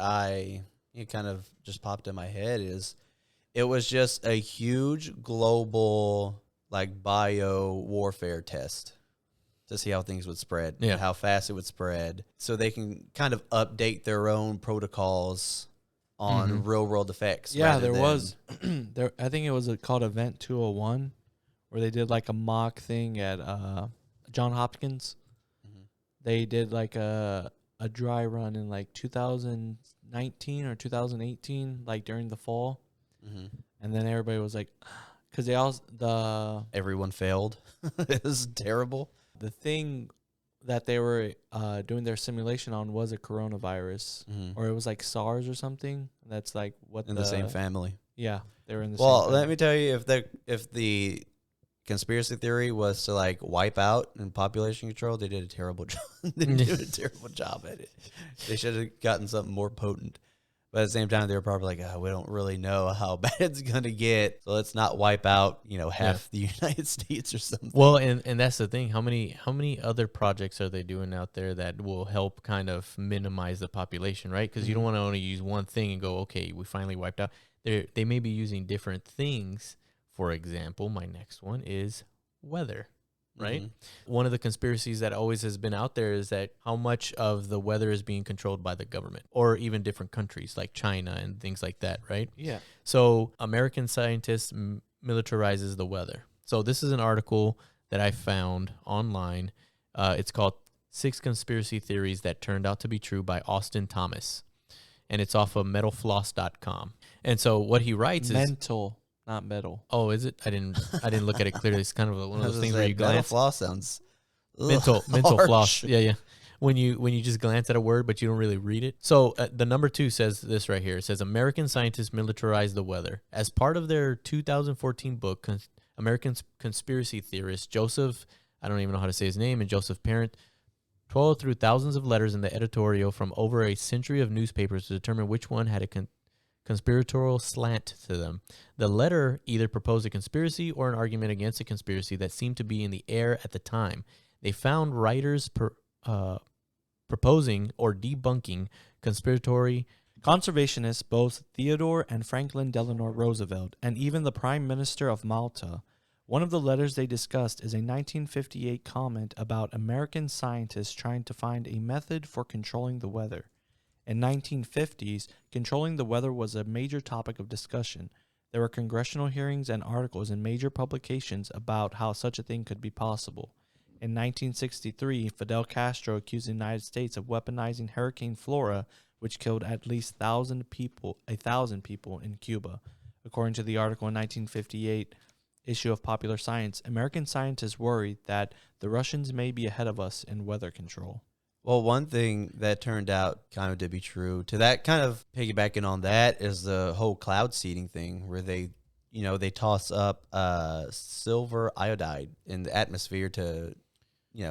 it kind of just popped in my head is it was just a huge global like bio warfare test to see how things would spread, and how fast it would spread, so they can kind of update their own protocols on real world effects. Yeah, there was I think it was called Event 201, where they did like a mock thing at John Hopkins. They did like a dry run in like 2019 or 2018, like during the fall, and then everybody was like, because everyone failed. It was terrible. The thing that they were doing their simulation on was a coronavirus, or it was like SARS or something. That's like what in the same family. Yeah, they were in the Well, same let family. me tell you, if the conspiracy theory was to like wipe out and population control, they did a terrible job. They did a terrible job at it. They should have gotten something more potent. But at the same time, they were probably like, we don't really know how bad it's going to get. So let's not wipe out, half the United States or something. Well, and that's the thing. How many other projects are they doing out there that will help kind of minimize the population, right? Because you don't want to only use one thing and go, okay, we finally wiped out. They may be using different things. For example, my next one is weather. Right? One of the conspiracies that always has been out there is that how much of the weather is being controlled by the government or even different countries like China and things like that, right? Yeah. So American scientists militarizes the weather. So this is an article that I found online. It's called 6 Conspiracy Theories That Turned Out to Be True by Austin Thomas. And it's off of metalfloss.com. And so what he writes is... Mental, not metal. Oh, is it? I didn't look at it clearly. It's kind of one of those things where you metal glance. floss sounds Mental harsh. floss. Yeah. When you just glance at a word, but you don't really read it. So the number 2 says this right here. It says, American scientists militarize the weather. As part of their 2014 book, American conspiracy theorist Joseph, I don't even know how to say his name, and Joseph Parent, toiled through thousands of letters in the editorial from over a century of newspapers to determine which one had a conspiratorial slant to them. The letter either proposed a conspiracy or an argument against a conspiracy that seemed to be in the air at the time. They found writers proposing or debunking conspiratory Conservationists, both Theodore and Franklin Delano Roosevelt, and even the Prime Minister of Malta. One of the letters they discussed is a 1958 comment about American scientists trying to find a method for controlling the weather. In 1950s, controlling the weather was a major topic of discussion. There were congressional hearings and articles in major publications about how such a thing could be possible. In 1963, Fidel Castro accused the United States of weaponizing Hurricane Flora, which killed at least 1,000 people in Cuba. According to the article in 1958 issue of Popular Science, American scientists worried that the Russians may be ahead of us in weather control. Well, one thing that turned out kind of to be true, to that kind of piggybacking on that, is the whole cloud seeding thing where they toss up silver iodide in the atmosphere to,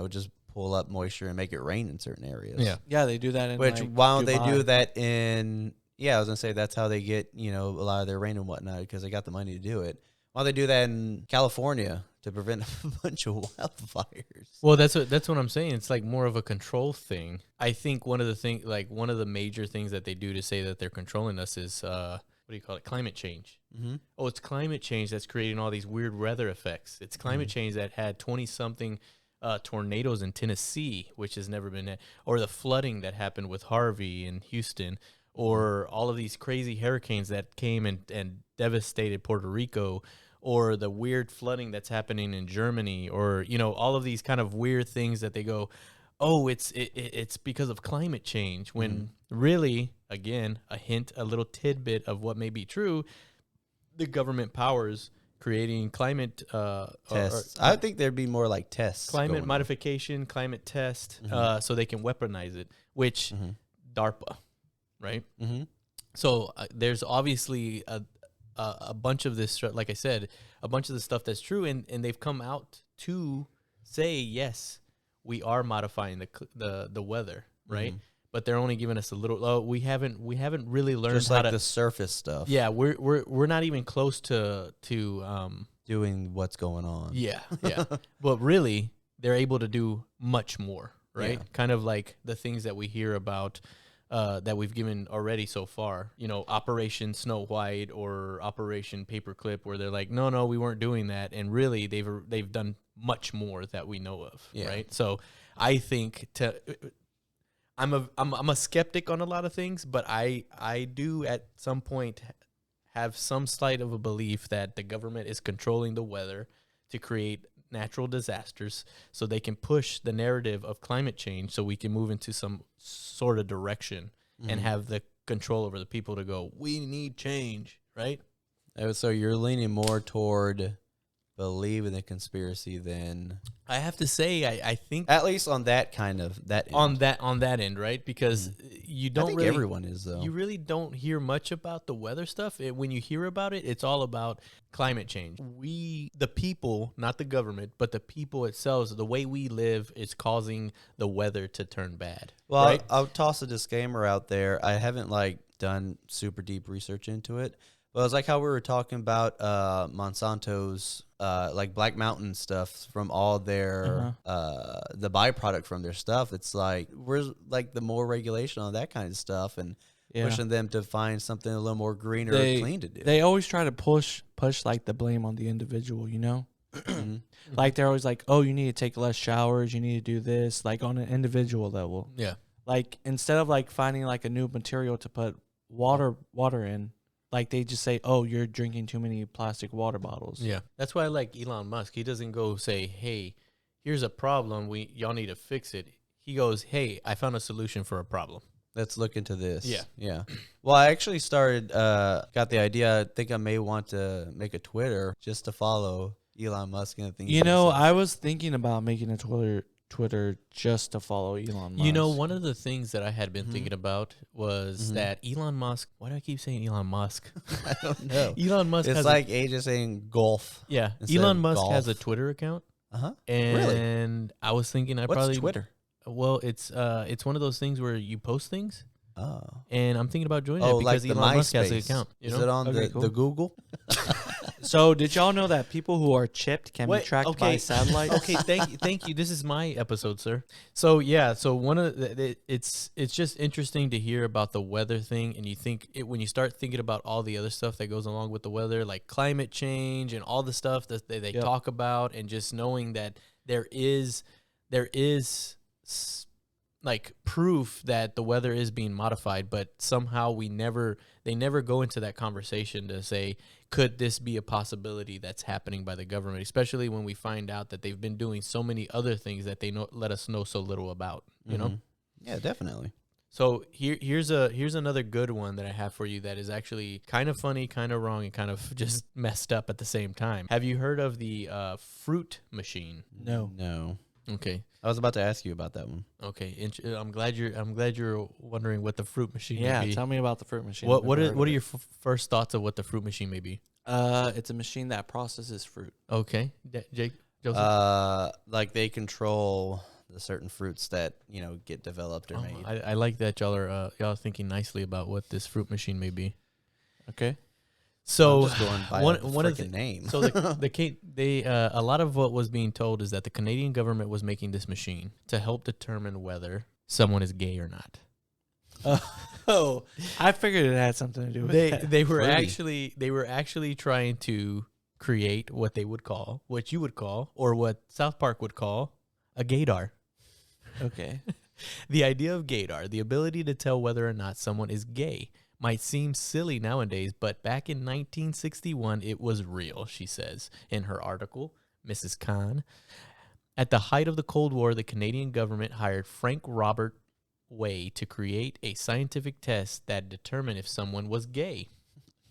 just pull up moisture and make it rain in certain areas. Yeah, they do that in Which, like, why don't they Dubai. do that in, I was going to say that's how they get, a lot of their rain and whatnot because they got the money to do it. Why don't they do that in California to prevent a bunch of wildfires? Well, that's what I'm saying. It's like more of a control thing. I think one of the major things that they do to say that they're controlling us is what do you call it? Climate change. Mm-hmm. Oh, it's climate change that's creating all these weird weather effects. It's climate change that had 20-something tornadoes in Tennessee, which has never been, or the flooding that happened with Harvey in Houston, or all of these crazy hurricanes that came and devastated Puerto Rico, or the weird flooding that's happening in Germany, or all of these kind of weird things that they go, oh, it's because of climate change, when really, again, a little tidbit of what may be true, the government powers creating climate tests. I think there'd be more like tests. Climate modification, climate test, so they can weaponize it, which DARPA, right? Mm-hmm. So there's obviously a bunch of this, like I said, a bunch of the stuff that's true, and they've come out to say, yes, we are modifying the weather, right? But they're only giving us a little. Oh, we haven't really learned just how like the surface stuff. Yeah, we're not even close to doing what's going on. Yeah. But really, they're able to do much more, right? Yeah. Kind of like the things that we hear about that we've given already so far. Operation Snow White or Operation Paperclip, where they're like, no, we weren't doing that, and really they've done much more that we know of, right? So I think I'm a skeptic on a lot of things, but I do at some point have some slight of a belief that the government is controlling the weather to create natural disasters so they can push the narrative of climate change so we can move into some sort of direction and have the control over the people to go, we need change, right? So you're leaning more toward believe in the conspiracy than I have to say, I think at least on that kind of that end. on that end, right? Because you I don't think really everyone is though. you really don't hear much about the weather stuff. When you hear about it, it's all about climate change. We, the people, not the government, but the people itself, the way we live is causing the weather to turn bad. Well, right? I'll toss a disclaimer out there. I haven't like done super deep research into it, but it's like how we were talking about Monsanto's like Black Mountain stuff from all their the byproduct from their stuff. It's like where's like the more regulation on that kind of stuff and pushing them to find something a little more green or clean to do. They always try to push like the blame on the individual, you know? Like they're always like, oh, you need to take less showers, you need to do this, like on an individual level. Yeah. Like instead of like finding like a new material to put water in, like they just say, oh, you're drinking too many plastic water bottles. Yeah. That's why I like Elon Musk. He doesn't go say, hey, here's a problem. Y'all need to fix it. He goes, hey, I found a solution for a problem. Let's look into this. Yeah. Yeah. Well, I actually got the idea. I think I may want to make a Twitter just to follow Elon Musk and things. You know, I was thinking about making a Twitter just to follow Elon Musk. You know, one of the things that I had been thinking about was that Elon Musk, why do I keep saying Elon Musk? I don't know. Elon Musk It's has like AJ saying golf. yeah. instead Elon of Musk golf. has a Twitter account. Uh-huh. And I was thinking What's probably Twitter? Well, it's one of those things where you post things. Oh. And I'm thinking about joining Oh, it like because the Elon Musk has an MySpace. account. You Is know? it on Okay, the cool. Google? So did y'all know that people who are chipped can Wait, be tracked okay. by satellites? Okay, thank you. This is my episode, sir. So yeah, so one of it's just interesting to hear about the weather thing, and you think when you start thinking about all the other stuff that goes along with the weather, like climate change and all the stuff that they talk about, and just knowing that there is like proof that the weather is being modified, but somehow they never go into that conversation to say, could this be a possibility that's happening by the government, especially when we find out that they've been doing so many other things that they let us know so little about, you know? Yeah, definitely. So here's another good one that I have for you that is actually kind of funny, kind of wrong, and kind of just messed up at the same time. Have you heard of the fruit machine? No. Okay. I was about to ask you about that one. Okay. I'm glad you're wondering what the fruit machine Yeah, may be. tell me about the fruit machine. What are your first thoughts of what the fruit machine may be? It's a machine that processes fruit. Okay. Jake? Joseph? Like they control the certain fruits that, get developed or made. I like that y'all are thinking nicely about what this fruit machine may be. Okay. So I'm just going by one of the the name. So a lot of what was being told is that the Canadian government was making this machine to help determine whether someone is gay or not. Oh, I figured it had something to do with that. They were Fruity. actually trying to create what you would call, or what South Park would call, a gaydar. Okay. The idea of gaydar, the ability to tell whether or not someone is gay, might seem silly nowadays, but back in 1961, it was real, she says in her article, Mrs. Khan. At the height of the Cold War, the Canadian government hired Frank Robert Way to create a scientific test that determined if someone was gay.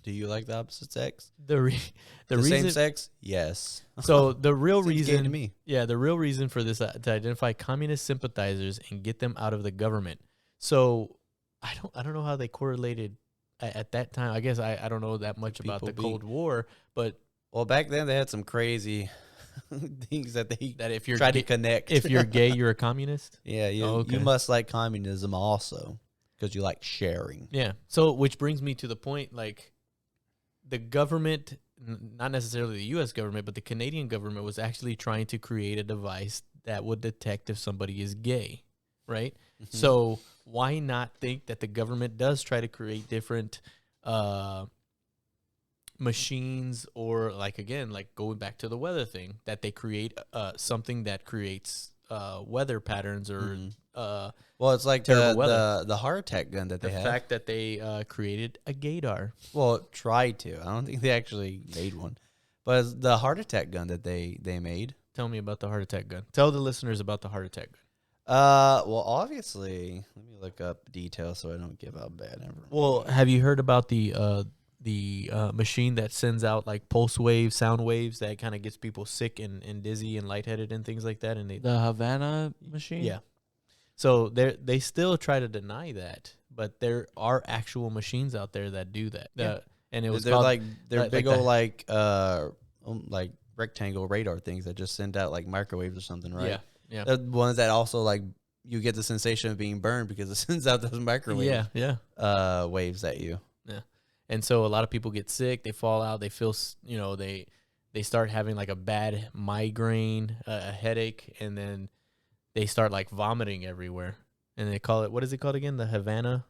Do you like the opposite sex? The reason, same sex? Yes. So the real Seems gay reason to me. Yeah, the real reason for this to identify communist sympathizers and get them out of the government. So I don't know how they correlated at that time. I guess I don't know that much about the Cold War, but Well, back then they had some crazy things that if you're tried to gay, connect. if you're gay, you're a communist. Yeah, okay. You must like communism also because you like sharing. Yeah. So which brings me to the point, like the government, not necessarily the U.S. government, but the Canadian government was actually trying to create a device that would detect if somebody is gay, right? Mm-hmm. So why not think that the government does try to create different machines, or like going back to the weather thing, that they create something that creates weather patterns or well, it's like terrible the heart attack gun that they the have. fact that they created a gaydar. Well, tried to. I don't think they actually made one, but it's the heart attack gun that they made. Tell me about the heart attack gun. Tell the listeners about the heart attack gun. Well, obviously, let me look up details so I don't give out bad information. Well, have you heard about the machine that sends out like pulse waves, sound waves that kind of gets people sick and dizzy and lightheaded and things like that. And The Havana machine? yeah. So they still try to deny that, but there are actual machines out there that do that. Yeah. And it was they're called, like they're like big the- old like rectangle radar things that just send out like microwaves or something, right? Yeah. Yeah. They're the ones that also like you get the sensation of being burned because it sends out those microwave waves at you. Yeah. And so a lot of people get sick, they fall out, they feel, they start having like a bad migraine, a headache, and then they start like vomiting everywhere. And they call it, what is it called again? The Havana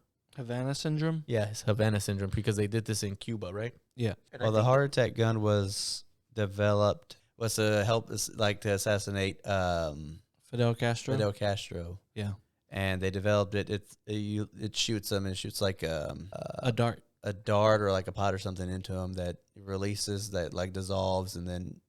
syndrome? Yeah, it's Havana syndrome because they did this in Cuba, right? Yeah. Well, the heart attack gun was developed to help to assassinate Fidel Castro? Fidel Castro. Yeah. And they developed it. It shoots them, and it shoots like a dart. a dart or like a pot or something into them that releases, that like dissolves, and then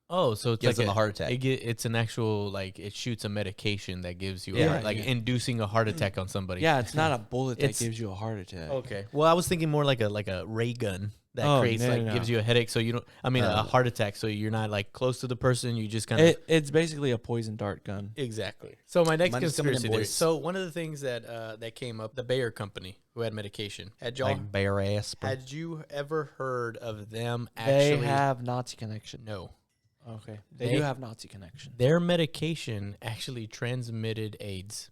Oh, so it's gives like them a heart attack. it's an actual, like, it shoots a medication that gives you Yeah. inducing a heart attack on somebody. Yeah, it's not a bullet that It's- gives you a heart attack. Okay. Well, I was thinking more like a ray gun that creates no. gives you a headache, so you don't. I mean, a heart attack, so you're not like close to the person. You just kind of It's basically a poison dart gun. exactly. So my next Mine's coming in, conspiracy theory. boys. So one of the things that came up, the Bayer company who had medication. Had Like bare aspirin. had you ever heard of them They actually? have Nazi connection. No. Okay. They They- do have Nazi connection. Their medication actually transmitted AIDS.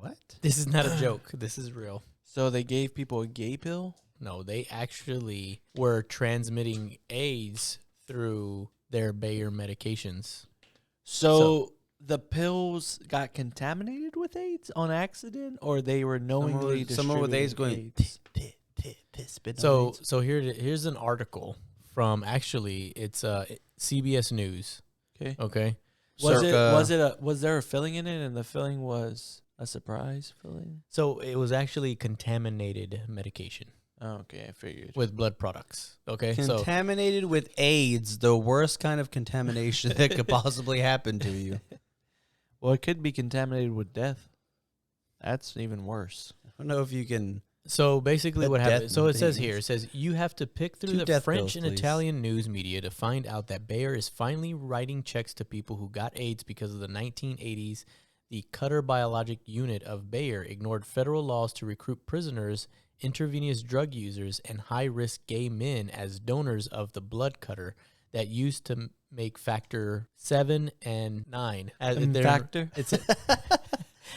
What? This is not a joke. This is real. So they gave people a gay pill? No, they actually were transmitting AIDS through their Bayer medications. So the pills got contaminated with AIDS on accident, or they were knowingly Someone with AIDS distributing going AIDS? spit. So here's an article from it's CBS News. Okay. Okay. Was there a filling in it, and the filling was a surprise filling? So it was actually contaminated medication Oh, okay, I figured. with blood products. Okay. So Contaminated with AIDS, the worst kind of contamination that could possibly happen to you. Well, it could be contaminated with death. That's even worse. I don't know if you can. So basically The what happened, death so it says things. here, it says you have to pick through 2 the death French pills, and please. Italian news media to find out that Bayer is finally writing checks to people who got AIDS because of the 1980s. The Cutter Biologic Unit of Bayer ignored federal laws to recruit prisoners, intravenous drug users, and high-risk gay men as donors of the blood cutter that used to make factor 7 and 9. Factor? It's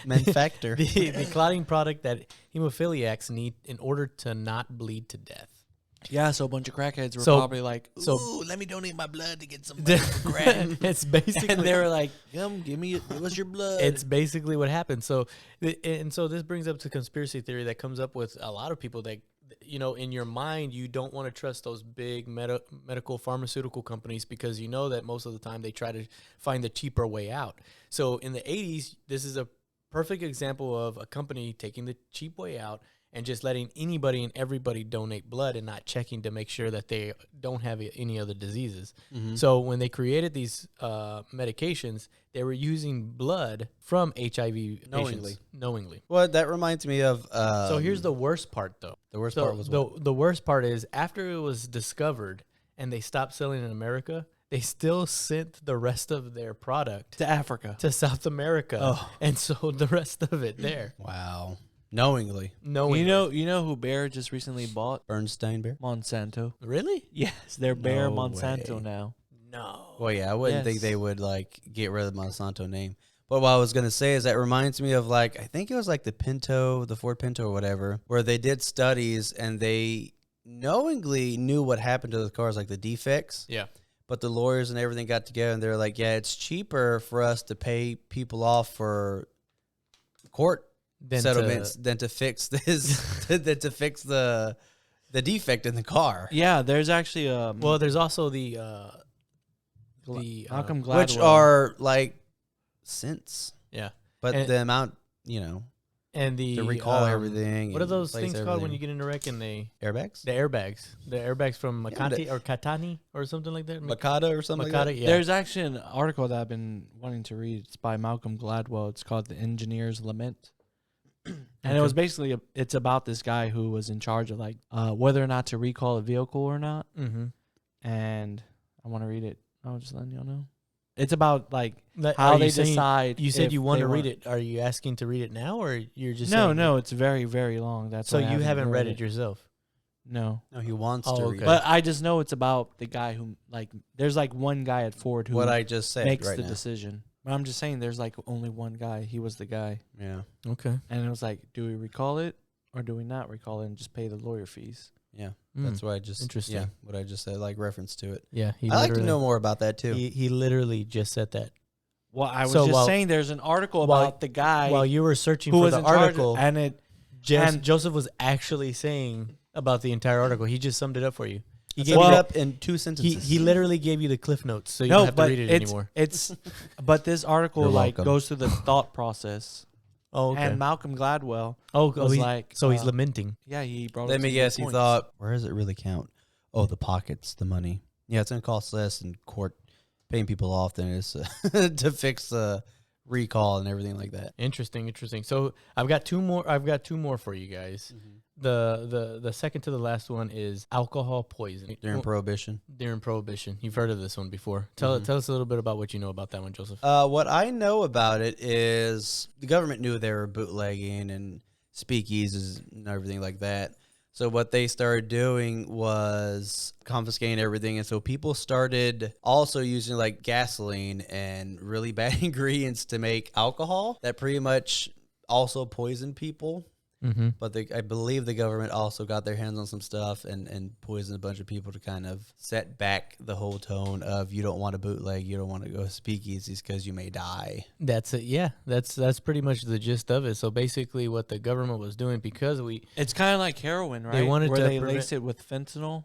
Men factor. the clotting product that hemophiliacs need in order to not bleed to death. Yeah, so a bunch of crackheads were So- probably like, so- "Ooh, let me donate my blood to get some money for crack." It's basically And they were like, "Come, give us your blood." it's basically what happened. So so this brings up to conspiracy theory that comes up with a lot of people that in your mind you don't want to trust those big medical pharmaceutical companies because you know that most of the time they try to find the cheaper way out. So in the 80s, this is a perfect example of a company taking the cheap way out and just letting anybody and everybody donate blood and not checking to make sure that they don't have any other diseases. Mm-hmm. So when they created these medications, they were using blood from HIV Knowingly. patients. Knowingly. Well, that reminds me of. So here's the worst part, though. the worst So part was what? the worst part is after it was discovered and they stopped selling in America, they still sent the rest of their product to Africa. to South America Oh. and sold the rest of it there. Wow. Knowingly. Knowingly. You know who Bayer just recently bought? Bernstein Bear? Monsanto. Really? Yes, they're Bayer No Monsanto way. now. No. Well, yeah, I wouldn't think Yes. they would get rid of the Monsanto name. But what I was gonna say is that reminds me of I think it was the Ford Pinto or whatever, where they did studies and they knowingly knew what happened to the cars, like the defects. Yeah. But the lawyers and everything got together and they're like, yeah, it's cheaper for us to pay people off for court settlements than to fix this, than to fix the defect in the car. Yeah, there's actually Well, there's also the Malcolm Gladwell. Which are cents. yeah, But And- the amount, and the to recall everything. What are and those replace things called when everything. you get in a wreck and Airbags? the airbags from Yeah, Makati or Katani or something like that? Makata or something like Makati, that? yeah. There's actually an article that I've been wanting to read. It's by Malcolm Gladwell. It's called "The Engineer's Lament," And it was basically it's about this guy who was in charge of like whether or not to recall a vehicle or not. Mm-hmm. And I want to read it. I'm just letting y'all know. It's about like Are how you they saying- decide. You said if you want they to read it. Are you asking to read it now, or you're just No, saying no, it's very, very long. That's So why I you haven't read it yourself. No, No, he wants Oh, to okay. read but I just know it's about the guy who like. There's like one guy at Ford who what I just said makes right the now. decision. But I'm just saying, there's like only one guy. He was the guy, Yeah, Okay. and it was like, do we recall it or do we not recall it and just pay the lawyer fees? yeah. Mm. That's what I just Interesting. Yeah, what I just said, like reference to it. Yeah. I like to know more about that too. He literally just said that. Well, I was So just while- saying, there's an article while- about the guy While you were searching who for was the in charge, article, and it. and- Joseph was actually saying about the entire article. He just summed it up for you. He He gave gave you it the- up in 2 sentences. He literally gave you the cliff notes, so you No, don't have to but read it it's anymore. it's. But this article You're like welcome. goes through the thought process, Oh, okay. and Malcolm Gladwell oh, was he's, like, so he's lamenting. yeah, he brought. Let up me some guess. good He points. thought, where does it really count? Oh, the pockets, the money. Yeah, it's gonna cost less in court paying people off than it is to fix the recall and everything like that. Interesting. So I've got two more for you guys. The second to the last one is alcohol poisoning During Prohibition. During Prohibition. You've heard of this one before. Tell us a little bit about what you know about that one, Joseph. What I know about it is the government knew they were bootlegging and speakeasies and everything like that. So what they started doing was confiscating everything. And so people started also using like gasoline and really bad ingredients to make alcohol that pretty much also poisoned people. Mm-hmm. But I believe the government also got their hands on some stuff and poisoned a bunch of people to kind of set back the whole tone of you don't want to bootleg, you don't want to go speakeasies because you may die. That's it. Yeah, that's pretty much the gist of it. So basically, what the government was doing, because It's kind of like heroin, right? They wanted Where to they prevent- lace it with fentanyl,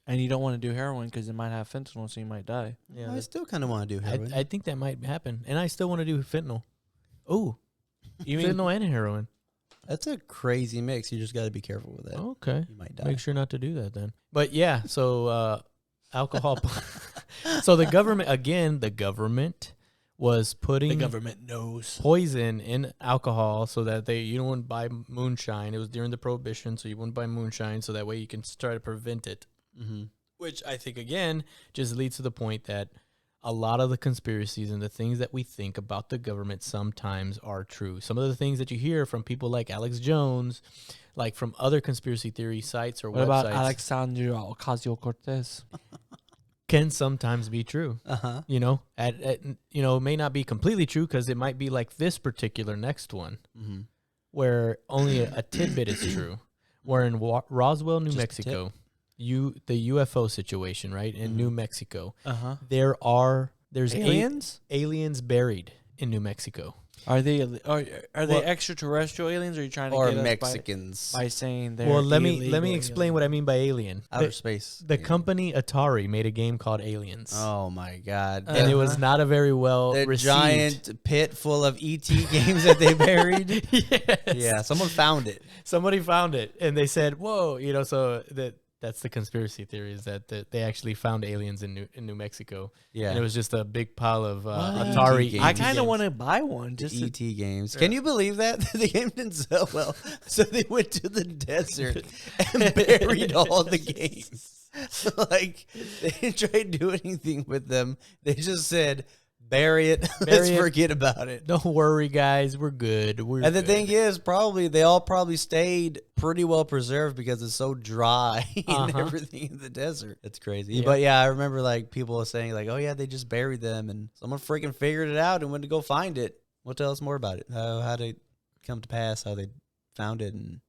and you don't want to do heroin because it might have fentanyl, so you might die. yeah, I still kind of want to do heroin. I think that might happen, and I still want to do fentanyl. Oh, You mean fentanyl and heroin. That's a crazy mix. You just got to be careful with that. Okay. You might die. Make sure not to do that then. But yeah, so alcohol. So the government was putting the government knows? poison in alcohol so that you don't want to buy moonshine. It was during the Prohibition, so you wouldn't buy moonshine, so that way you can try to prevent it. Mm-hmm. Which I think, again, just leads to the point that a lot of the conspiracies and the things that we think about the government sometimes are true. Some of the things that you hear from people like Alex Jones, like from other conspiracy theory sites or What websites, about Alexandria Ocasio-Cortez? can sometimes be true. Uh-huh. You know, it may not be completely true because it might be like this particular next one, Mm-hmm. where only a tidbit is true. Where in Roswell, New Just a Mexico, the UFO situation, right, in Mhm. New Mexico, Uh-huh. there's aliens buried in New Mexico. Are they are Well- they extraterrestrial aliens? Or are you trying to Or get us Mexicans. by saying they're Well, let me illegal explain what I mean by alien. Outer The, space. the Yeah. company Atari made a game called Aliens, Oh, my God. and it was Uh-huh. not a very well The received. giant pit full of ET games that they buried. Yes. Yeah, someone found it. Somebody found it, and they said, "Whoa!" You know, so that's the conspiracy theory, is that they actually found aliens in New Mexico, Yeah. and it was just a big pile of What? Atari. games. I ET kind of games. want to buy one. The Just to, ET games. Can you believe that? The game didn't sell well. So they went to the desert and buried all the games. Like, they didn't try to do anything with them. They just said, bury it. Let's it. forget about it. Don't worry, guys, we're good. And the thing is, they all stayed pretty well preserved because it's so dry and Uh-huh. everything in the desert. It's crazy. Yeah. But yeah, I remember like people saying like, oh yeah, they just buried them and someone freaking figured it out and went to go find it. Well, tell us more about it. How did it come to pass? How they found it? And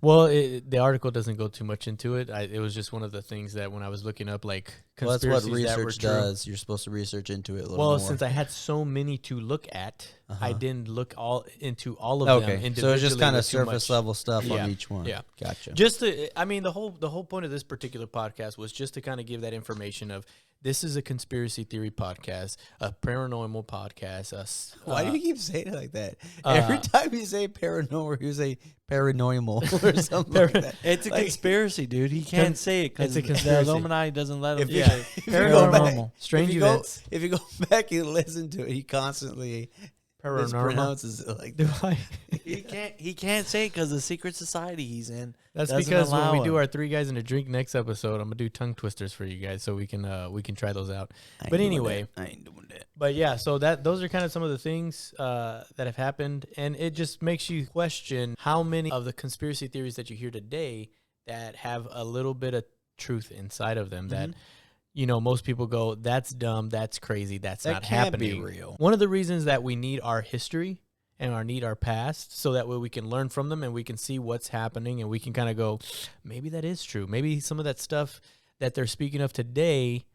Well, the article doesn't go too much into it. It was just one of the things that when I was looking up, like, well, that's conspiracies what that were research true. does. You're supposed to research into it a little Well, more. since I had so many to look at, I Uh-huh. didn't look into all of them okay, individually. so it's just kind of with too surface much. level stuff Yeah, on each one. yeah. Gotcha. The whole point of this particular podcast was just to kind of give that information of, this is a conspiracy theory podcast, a paranormal podcast. Why do you keep saying it like that? uh, Every time you say paranormal, you say paranormal or something like that. it's a Like- conspiracy, dude. He can't say it because it's a the conspiracy. Illuminati doesn't let him If you- say if you go back- paranormal. Strange if you go, events. If you go back and listen to it, he constantly mispronounces it like Do that. I? He can't say it because the secret society he's in. That's doesn't because when allow we do him. our 3 guys and a drink next episode, I'm gonna do tongue twisters for you guys so we can try those out. I ain't But doing anyway. that. I ain't doing that. But yeah, so those are kind of some of the things that have happened, and it just makes you question how many of the conspiracy theories that you hear today that have a little bit of truth inside of them. That most people go, "That's dumb, that's crazy, that's That not can't happening." be real. One of the reasons that we need our history and need our past, so that way we can learn from them and we can see what's happening, and we can kind of go, maybe that is true. Maybe some of that stuff that they're speaking of today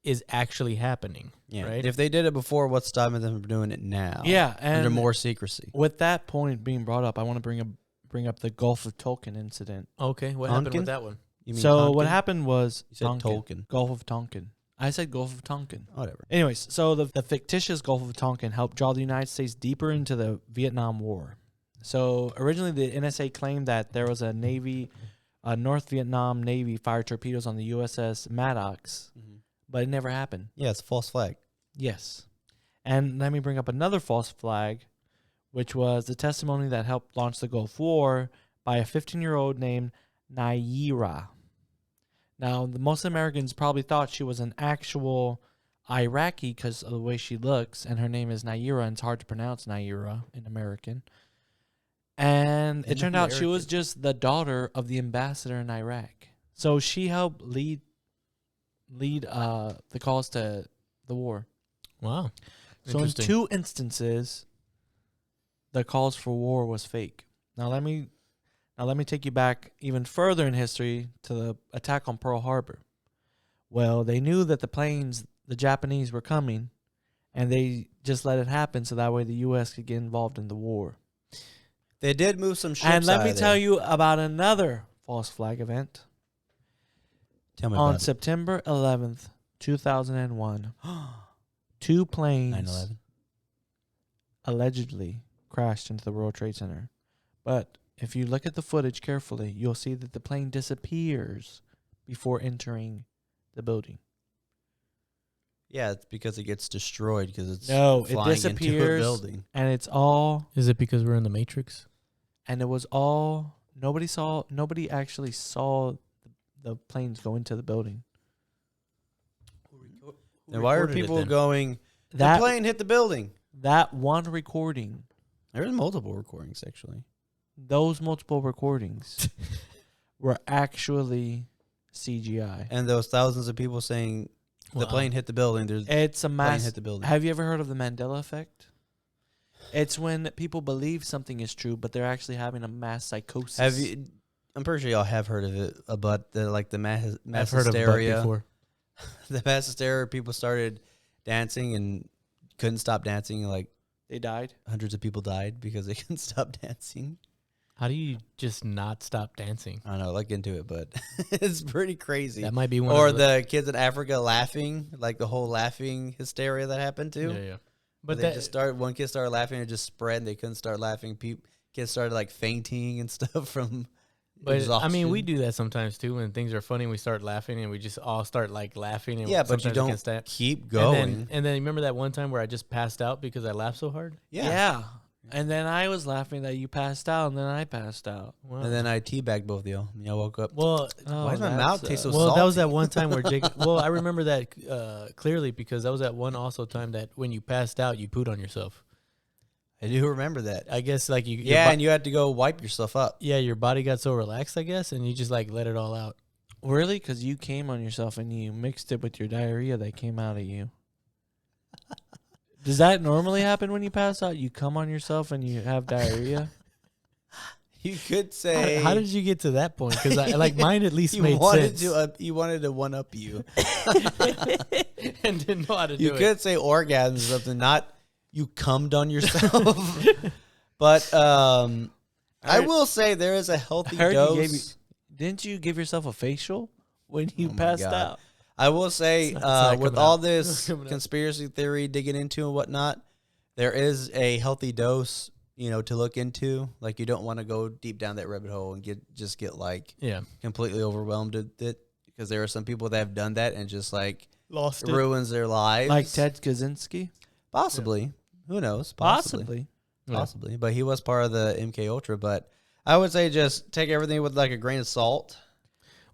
is actually happening. Yeah. Right? If they did it before, what's stopping them from doing it now? Yeah, and under more secrecy. with that point being brought up, I want to bring up the Gulf of Tonkin incident. Okay, what happened Tonkin? with that one? You mean So what Tonkin? happened was You said Tonkin. Tolkien. Gulf of Tonkin. I said Gulf of Tonkin. Whatever. Anyways, so the fictitious Gulf of Tonkin helped draw the United States deeper into the Vietnam War. So originally the NSA claimed that there was a North Vietnam Navy fired torpedoes on the USS Maddox, but it never happened. Yeah, it's a false flag. Yes. And let me bring up another false flag, which was the testimony that helped launch the Gulf War by a 15-year-old named Naira. Now, most Americans probably thought she was an actual Iraqi because of the way she looks, and her name is Naira, and it's hard to pronounce Naira in American. And it turned out she was just the daughter of the ambassador in Iraq. So she helped lead the cause to the war. Wow. So in 2 instances, the calls for war was fake. Now let me take you back even further in history to the attack on Pearl Harbor. Well, they knew that the Japanese were coming, and they just let it happen so that way the U.S. could get involved in the war. They did move some ships. And let me out of tell there. you about another false flag event. Tell me On about September 11th, 2001, 2 planes 9/11. allegedly crashed into the World Trade Center. But if you look at the footage carefully, you'll see that the plane disappears before entering the building. Yeah, it's because it gets destroyed because it's No, it flying into a disappears. building. And it's all, Is it because we're in the Matrix? and it was all, nobody actually saw the planes go into the building. Then why are recorded it people then? going, the That plane hit the building? that one recording, There's multiple recordings, actually. those multiple recordings were actually CGI. And those thousands of people saying the Wow. plane hit the building. There's It's a plane mass. hit the building. Have you ever heard of the Mandela Effect? It's when people believe something is true, but they're actually having a mass psychosis. Have you? I'm pretty sure y'all have heard of it, but the mass I've heard of butt hysteria. before. The mass hysteria. People started dancing and couldn't stop dancing. Like They died. hundreds of people died because they couldn't stop dancing. How do you just not stop dancing? I don't know. Look into it, but it's pretty crazy. That might be one. Or of the kids in Africa laughing, like the whole laughing hysteria that happened too. Yeah. But But they that just started. One kid started laughing, and it just spread. And they couldn't start laughing. Kids started like fainting and stuff from. But exhaustion. I mean, we do that sometimes too. When things are funny, we start laughing, and we just all start like laughing. And Yeah, but you sometimes we can't don't stand- keep going. And then remember that one time where I just passed out because I laughed so hard? Yeah. And then I was laughing that you passed out, and then I passed out. Wow. And then I teabagged both of y'all. And y'all woke up. well, Why does my mouth taste so well, that was that salty? one time where Jake. Well, I remember that clearly because that was that one also time that when you passed out, you pooed on yourself. I do remember that. I guess like you. Yeah, and you had to go wipe yourself up. Yeah, your body got so relaxed, I guess, and you just like let it all out. Really? Because you came on yourself and you mixed it with your diarrhea that came out of you. Does that normally happen when you pass out? You come on yourself and you have diarrhea? You could say. How did you get to that point? Because like mine at least you made wanted sense. to? You wanted to one up you. And didn't know how to You do it. could say orgasm or something. Not you cummed on yourself. But I will say there is a healthy I heard you gave dose. Didn't you give yourself a facial when you Oh my passed God. out? I will say, It's not with coming all out. this It's not coming out. conspiracy theory digging into and whatnot, there is a healthy dose, to look into. Like, you don't want to go deep down that rabbit hole and get like Yeah. completely overwhelmed with it, because there are some people that have done that and just like Lost it ruins their lives. Like Ted Kaczynski? Possibly. Who knows? Possibly. Possibly. But he was part of the MK Ultra. But I would say just take everything with like a grain of salt.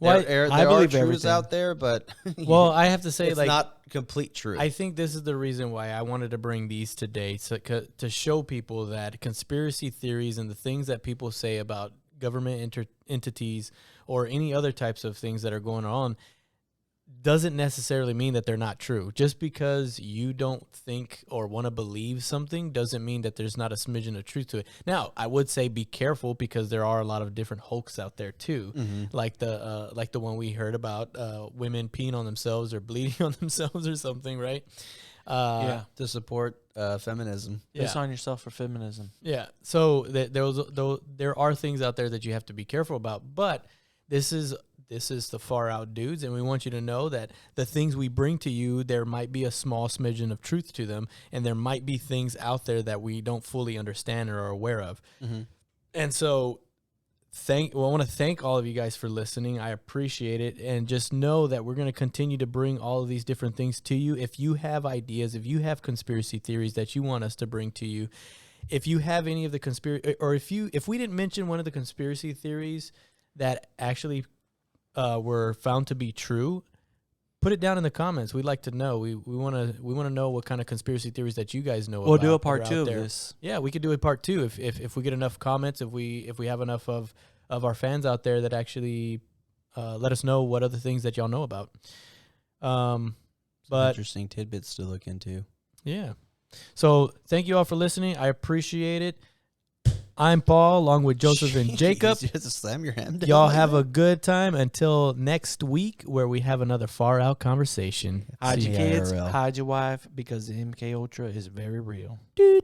Well, there I are believe truths everything. out there, but Well, I have to say, it's like, not complete truth. I think this is the reason why I wanted to bring these today, to show people that conspiracy theories and the things that people say about government entities or any other types of things that are going on doesn't necessarily mean that they're not true. Just because you don't think or want to believe something doesn't mean that there's not a smidgen of truth to it. Now, I would say be careful because there are a lot of different hoax out there too, like the one we heard about women peeing on themselves or bleeding on themselves or something, right? To support feminism. Piss on yourself for feminism. Yeah. So there are things out there that you have to be careful about, but this is the far out dudes, and we want you to know that the things we bring to you, there might be a small smidgen of truth to them, and there might be things out there that we don't fully understand or are aware of. And so I want to thank all of you guys for listening. I appreciate it, and just know that we're going to continue to bring all of these different things to you. If you have ideas, if you have conspiracy theories that you want us to bring to you, if you have any of the conspiracy, or if we didn't mention one of the conspiracy theories that actually were found to be true, put it down in the comments. We'd like to know. We want to know what kind of conspiracy theories that you guys know. We'll about do a that part are 2 out of there. this. Yeah, we could do a part 2 if we get enough comments. If we have enough of our fans out there that actually let us know what other things that y'all know about. Some But interesting tidbits to look into. yeah. So thank you all for listening. I appreciate it. I'm Paul, along with Joseph and Jacob. You just slam your hand down Y'all like have that? a good time until next week, where we have another far out conversation. Hide See your ya. kids, IRL. hide your wife, because the MK Ultra is very real. Dude.